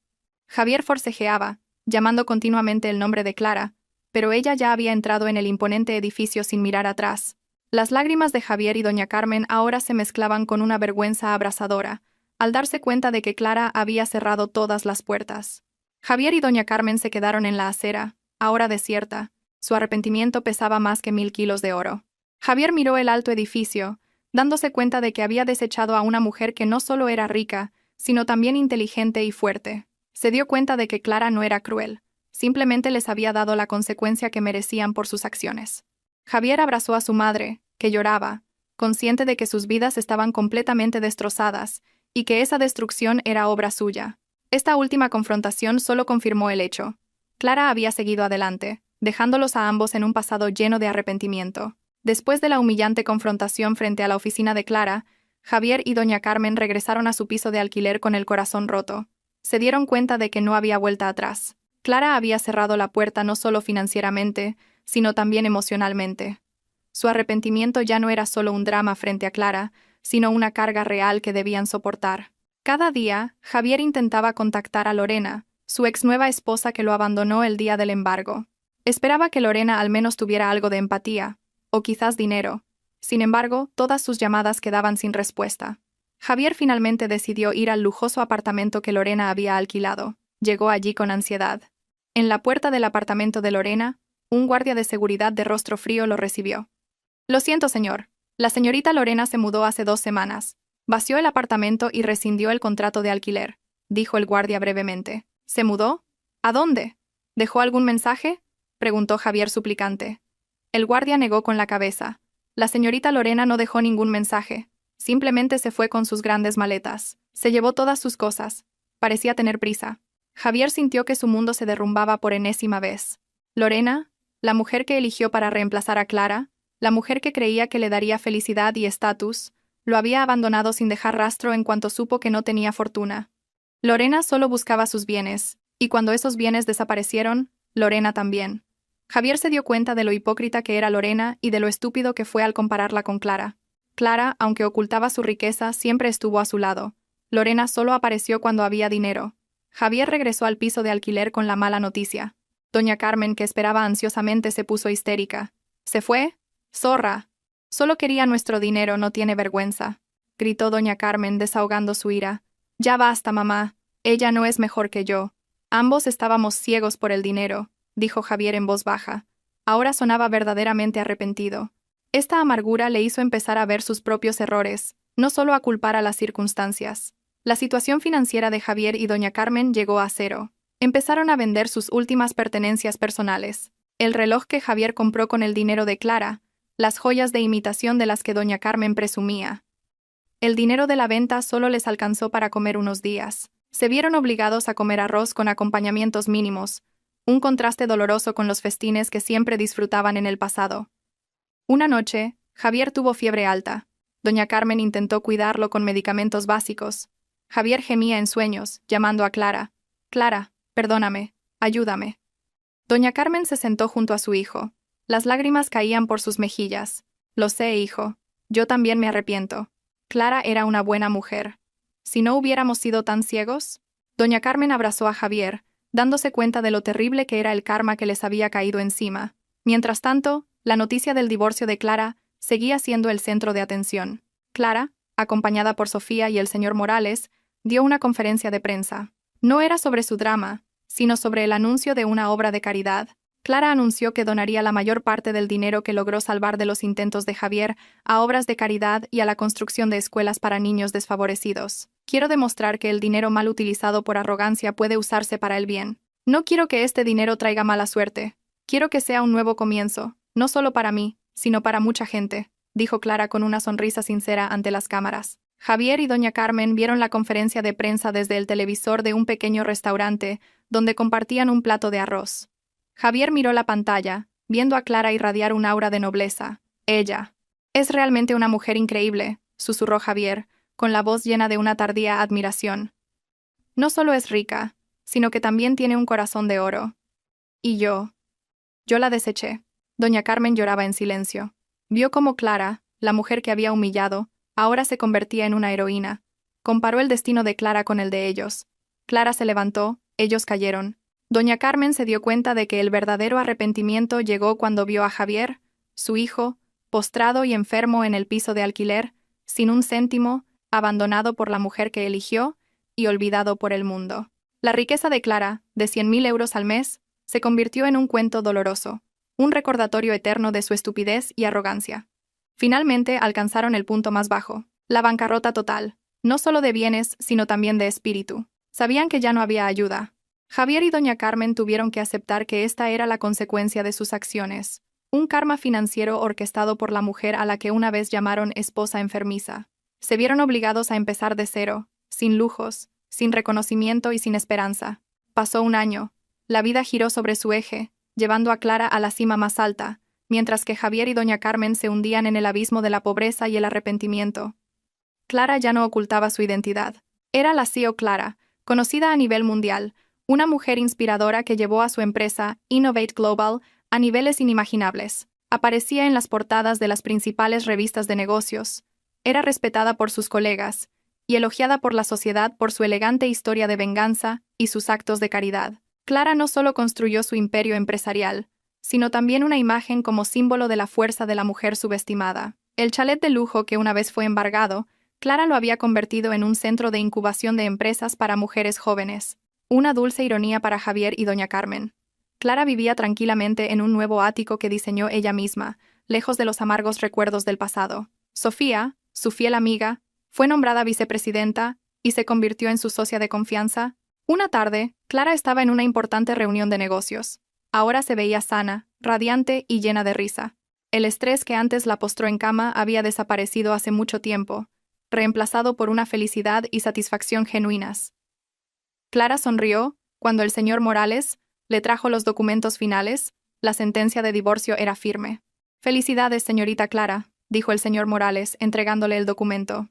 [SPEAKER 1] Javier forcejeaba, llamando continuamente el nombre de Clara, pero ella ya había entrado en el imponente edificio sin mirar atrás. Las lágrimas de Javier y doña Carmen ahora se mezclaban con una vergüenza abrasadora, al darse cuenta de que Clara había cerrado todas las puertas. Javier y doña Carmen se quedaron en la acera, ahora desierta. Su arrepentimiento pesaba más que 1000 kilos de oro. Javier miró el alto edificio, dándose cuenta de que había desechado a una mujer que no solo era rica, sino también inteligente y fuerte. Se dio cuenta de que Clara no era cruel, simplemente les había dado la consecuencia que merecían por sus acciones. Javier abrazó a su madre, que lloraba, consciente de que sus vidas estaban completamente destrozadas y que esa destrucción era obra suya. Esta última confrontación solo confirmó el hecho. Clara había seguido adelante, dejándolos a ambos en un pasado lleno de arrepentimiento. Después de la humillante confrontación frente a la oficina de Clara, Javier y doña Carmen regresaron a su piso de alquiler con el corazón roto. Se dieron cuenta de que no había vuelta atrás. Clara había cerrado la puerta no solo financieramente, sino también emocionalmente. Su arrepentimiento ya no era solo un drama frente a Clara, sino una carga real que debían soportar. Cada día, Javier intentaba contactar a Lorena, su ex nueva esposa que lo abandonó el día del embargo. Esperaba que Lorena al menos tuviera algo de empatía, o quizás dinero. Sin embargo, todas sus llamadas quedaban sin respuesta. Javier finalmente decidió ir al lujoso apartamento que Lorena había alquilado. Llegó allí con ansiedad. En la puerta del apartamento de Lorena, un guardia de seguridad de rostro frío lo recibió. Lo siento, señor. La señorita Lorena se mudó hace 2 semanas. Vació el apartamento y rescindió el contrato de alquiler, dijo el guardia brevemente. ¿Se mudó? ¿A dónde? ¿Dejó algún mensaje?, preguntó Javier suplicante. El guardia negó con la cabeza. La señorita Lorena no dejó ningún mensaje. Simplemente se fue con sus grandes maletas. Se llevó todas sus cosas. Parecía tener prisa. Javier sintió que su mundo se derrumbaba por enésima vez. Lorena, la mujer que eligió para reemplazar a Clara, la mujer que creía que le daría felicidad y estatus, lo había abandonado sin dejar rastro en cuanto supo que no tenía fortuna. Lorena solo buscaba sus bienes, y cuando esos bienes desaparecieron, Lorena también. Javier se dio cuenta de lo hipócrita que era Lorena y de lo estúpido que fue al compararla con Clara. Clara, aunque ocultaba su riqueza, siempre estuvo a su lado. Lorena solo apareció cuando había dinero. Javier regresó al piso de alquiler con la mala noticia. Doña Carmen, que esperaba ansiosamente, se puso histérica. ¿Se fue? ¡Zorra! Solo quería nuestro dinero, no tiene vergüenza, gritó doña Carmen desahogando su ira. Ya basta, mamá. Ella no es mejor que yo. Ambos estábamos ciegos por el dinero, dijo Javier en voz baja. Ahora sonaba verdaderamente arrepentido. Esta amargura le hizo empezar a ver sus propios errores, no solo a culpar a las circunstancias. La situación financiera de Javier y doña Carmen llegó a cero. Empezaron a vender sus últimas pertenencias personales. El reloj que Javier compró con el dinero de Clara, las joyas de imitación de las que doña Carmen presumía. El dinero de la venta solo les alcanzó para comer unos días. Se vieron obligados a comer arroz con acompañamientos mínimos, un contraste doloroso con los festines que siempre disfrutaban en el pasado. Una noche, Javier tuvo fiebre alta. Doña Carmen intentó cuidarlo con medicamentos básicos. Javier gemía en sueños, llamando a Clara. «Clara, perdóname, ayúdame». Doña Carmen se sentó junto a su hijo. Las lágrimas caían por sus mejillas. «Lo sé, hijo. Yo también me arrepiento. Clara era una buena mujer. Si no hubiéramos sido tan ciegos». Doña Carmen abrazó a Javier, dándose cuenta de lo terrible que era el karma que les había caído encima. Mientras tanto, La noticia del divorcio de Clara seguía siendo el centro de atención. Clara, acompañada por Sofía y el señor Morales, dio una conferencia de prensa. No era sobre su drama, sino sobre el anuncio de una obra de caridad. Clara anunció que donaría la mayor parte del dinero que logró salvar de los intentos de Javier a obras de caridad y a la construcción de escuelas para niños desfavorecidos. Quiero demostrar que el dinero mal utilizado por arrogancia puede usarse para el bien. No quiero que este dinero traiga mala suerte. Quiero que sea un nuevo comienzo, no solo para mí, sino para mucha gente, dijo Clara con una sonrisa sincera ante las cámaras. Javier y doña Carmen vieron la conferencia de prensa desde el televisor de un pequeño restaurante, donde compartían un plato de arroz. Javier miró la pantalla, viendo a Clara irradiar un aura de nobleza. Ella. Es realmente una mujer increíble, susurró Javier, con la voz llena de una tardía admiración. No solo es rica, sino que también tiene un corazón de oro. Y yo la deseché. Doña Carmen lloraba en silencio. Vio cómo Clara, la mujer que había humillado, ahora se convertía en una heroína. Comparó el destino de Clara con el de ellos. Clara se levantó, ellos cayeron. Doña Carmen se dio cuenta de que el verdadero arrepentimiento llegó cuando vio a Javier, su hijo, postrado y enfermo en el piso de alquiler, sin un céntimo, abandonado por la mujer que eligió y olvidado por el mundo. La riqueza de Clara, de 100.000 euros al mes, se convirtió en un cuento doloroso, un recordatorio eterno de su estupidez y arrogancia. Finalmente alcanzaron el punto más bajo, la bancarrota total, no solo de bienes, sino también de espíritu. Sabían que ya no había ayuda. Javier y doña Carmen tuvieron que aceptar que esta era la consecuencia de sus acciones, un karma financiero orquestado por la mujer a la que una vez llamaron esposa enfermiza. Se vieron obligados a empezar de cero, sin lujos, sin reconocimiento y sin esperanza. Pasó un año. La vida giró sobre su eje, llevando a Clara a la cima más alta, mientras que Javier y doña Carmen se hundían en el abismo de la pobreza y el arrepentimiento. Clara ya no ocultaba su identidad. Era la CEO Clara, conocida a nivel mundial, una mujer inspiradora que llevó a su empresa, Innovate Global, a niveles inimaginables. Aparecía en las portadas de las principales revistas de negocios. Era respetada por sus colegas y elogiada por la sociedad por su elegante historia de venganza y sus actos de caridad. Clara no solo construyó su imperio empresarial, sino también una imagen como símbolo de la fuerza de la mujer subestimada. El chalet de lujo que una vez fue embargado, Clara lo había convertido en un centro de incubación de empresas para mujeres jóvenes. Una dulce ironía para Javier y doña Carmen. Clara vivía tranquilamente en un nuevo ático que diseñó ella misma, lejos de los amargos recuerdos del pasado. Sofía, su fiel amiga, fue nombrada vicepresidenta y se convirtió en su socia de confianza. Una tarde, Clara estaba en una importante reunión de negocios. Ahora se veía sana, radiante y llena de risa. El estrés que antes la postró en cama había desaparecido hace mucho tiempo, reemplazado por una felicidad y satisfacción genuinas. Clara sonrió cuando el señor Morales le trajo los documentos finales. La sentencia de divorcio era firme. «Felicidades, señorita Clara», dijo el señor Morales, entregándole el documento.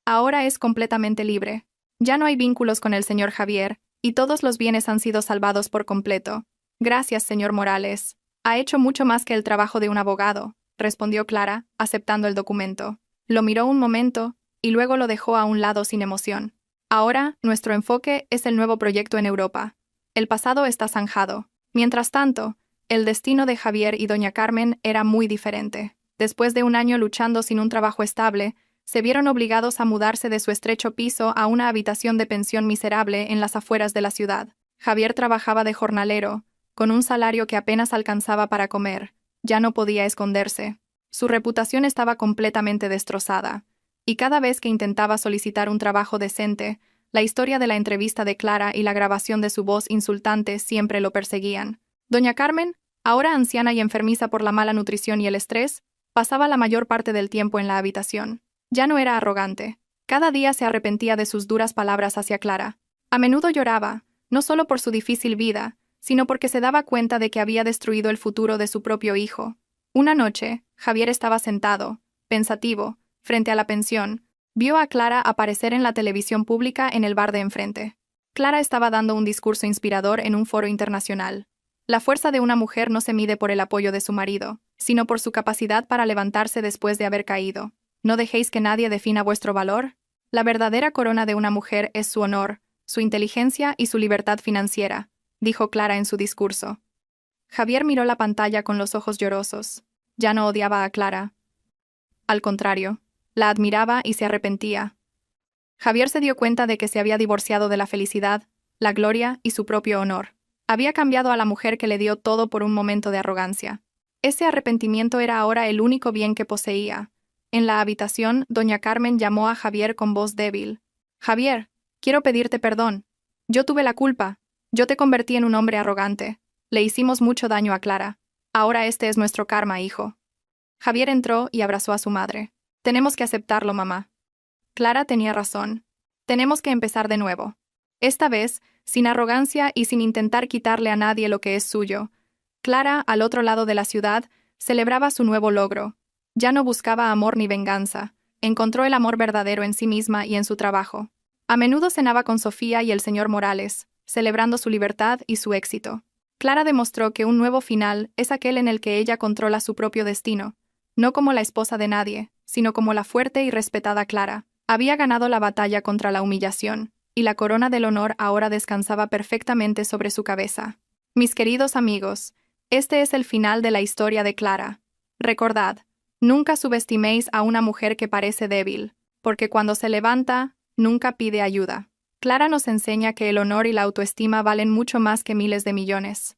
[SPEAKER 1] «Ahora es completamente libre. Ya no hay vínculos con el señor Javier, y todos los bienes han sido salvados por completo». «Gracias, señor Morales. Ha hecho mucho más que el trabajo de un abogado», respondió Clara, aceptando el documento. Lo miró un momento, y luego lo dejó a un lado sin emoción. «Ahora, nuestro enfoque es el nuevo proyecto en Europa. El pasado está zanjado. Mientras tanto, el destino de Javier y doña Carmen era muy diferente. Después de un año luchando sin un trabajo estable, se vieron obligados a mudarse de su estrecho piso a una habitación de pensión miserable en las afueras de la ciudad. Javier trabajaba de jornalero, con un salario que apenas alcanzaba para comer. Ya no podía esconderse. Su reputación estaba completamente destrozada, y cada vez que intentaba solicitar un trabajo decente, la historia de la entrevista de Clara y la grabación de su voz insultante siempre lo perseguían. Doña Carmen, ahora anciana y enfermiza por la mala nutrición y el estrés, pasaba la mayor parte del tiempo en la habitación. Ya no era arrogante. Cada día se arrepentía de sus duras palabras hacia Clara. A menudo lloraba, no solo por su difícil vida, sino porque se daba cuenta de que había destruido el futuro de su propio hijo. Una noche, Javier estaba sentado, pensativo, frente a la pensión. Vio a Clara aparecer en la televisión pública en el bar de enfrente. Clara estaba dando un discurso inspirador en un foro internacional. La fuerza de una mujer no se mide por el apoyo de su marido, sino por su capacidad para levantarse después de haber caído. ¿No dejéis que nadie defina vuestro valor? La verdadera corona de una mujer es su honor, su inteligencia y su libertad financiera, dijo Clara en su discurso. Javier miró la pantalla con los ojos llorosos. Ya no odiaba a Clara. Al contrario, la admiraba y se arrepentía. Javier se dio cuenta de que se había divorciado de la felicidad, la gloria y su propio honor. Había cambiado a la mujer que le dio todo por un momento de arrogancia. Ese arrepentimiento era ahora el único bien que poseía. En la habitación, doña Carmen llamó a Javier con voz débil. «Javier, quiero pedirte perdón. Yo tuve la culpa. Yo te convertí en un hombre arrogante. Le hicimos mucho daño a Clara. Ahora este es nuestro karma, hijo». Javier entró y abrazó a su madre. «Tenemos que aceptarlo, mamá». Clara tenía razón. Tenemos que empezar de nuevo. Esta vez, sin arrogancia y sin intentar quitarle a nadie lo que es suyo. Clara, al otro lado de la ciudad, celebraba su nuevo logro. Ya no buscaba amor ni venganza. Encontró el amor verdadero en sí misma y en su trabajo. A menudo cenaba con Sofía y el señor Morales, celebrando su libertad y su éxito. Clara demostró que un nuevo final es aquel en el que ella controla su propio destino, no como la esposa de nadie, sino como la fuerte y respetada Clara. Había ganado la batalla contra la humillación, y la corona del honor ahora descansaba perfectamente sobre su cabeza. Mis queridos amigos, este es el final de la historia de Clara. Recordad, nunca subestiméis a una mujer que parece débil, porque cuando se levanta, nunca pide ayuda. Clara nos enseña que el honor y la autoestima valen mucho más que miles de millones.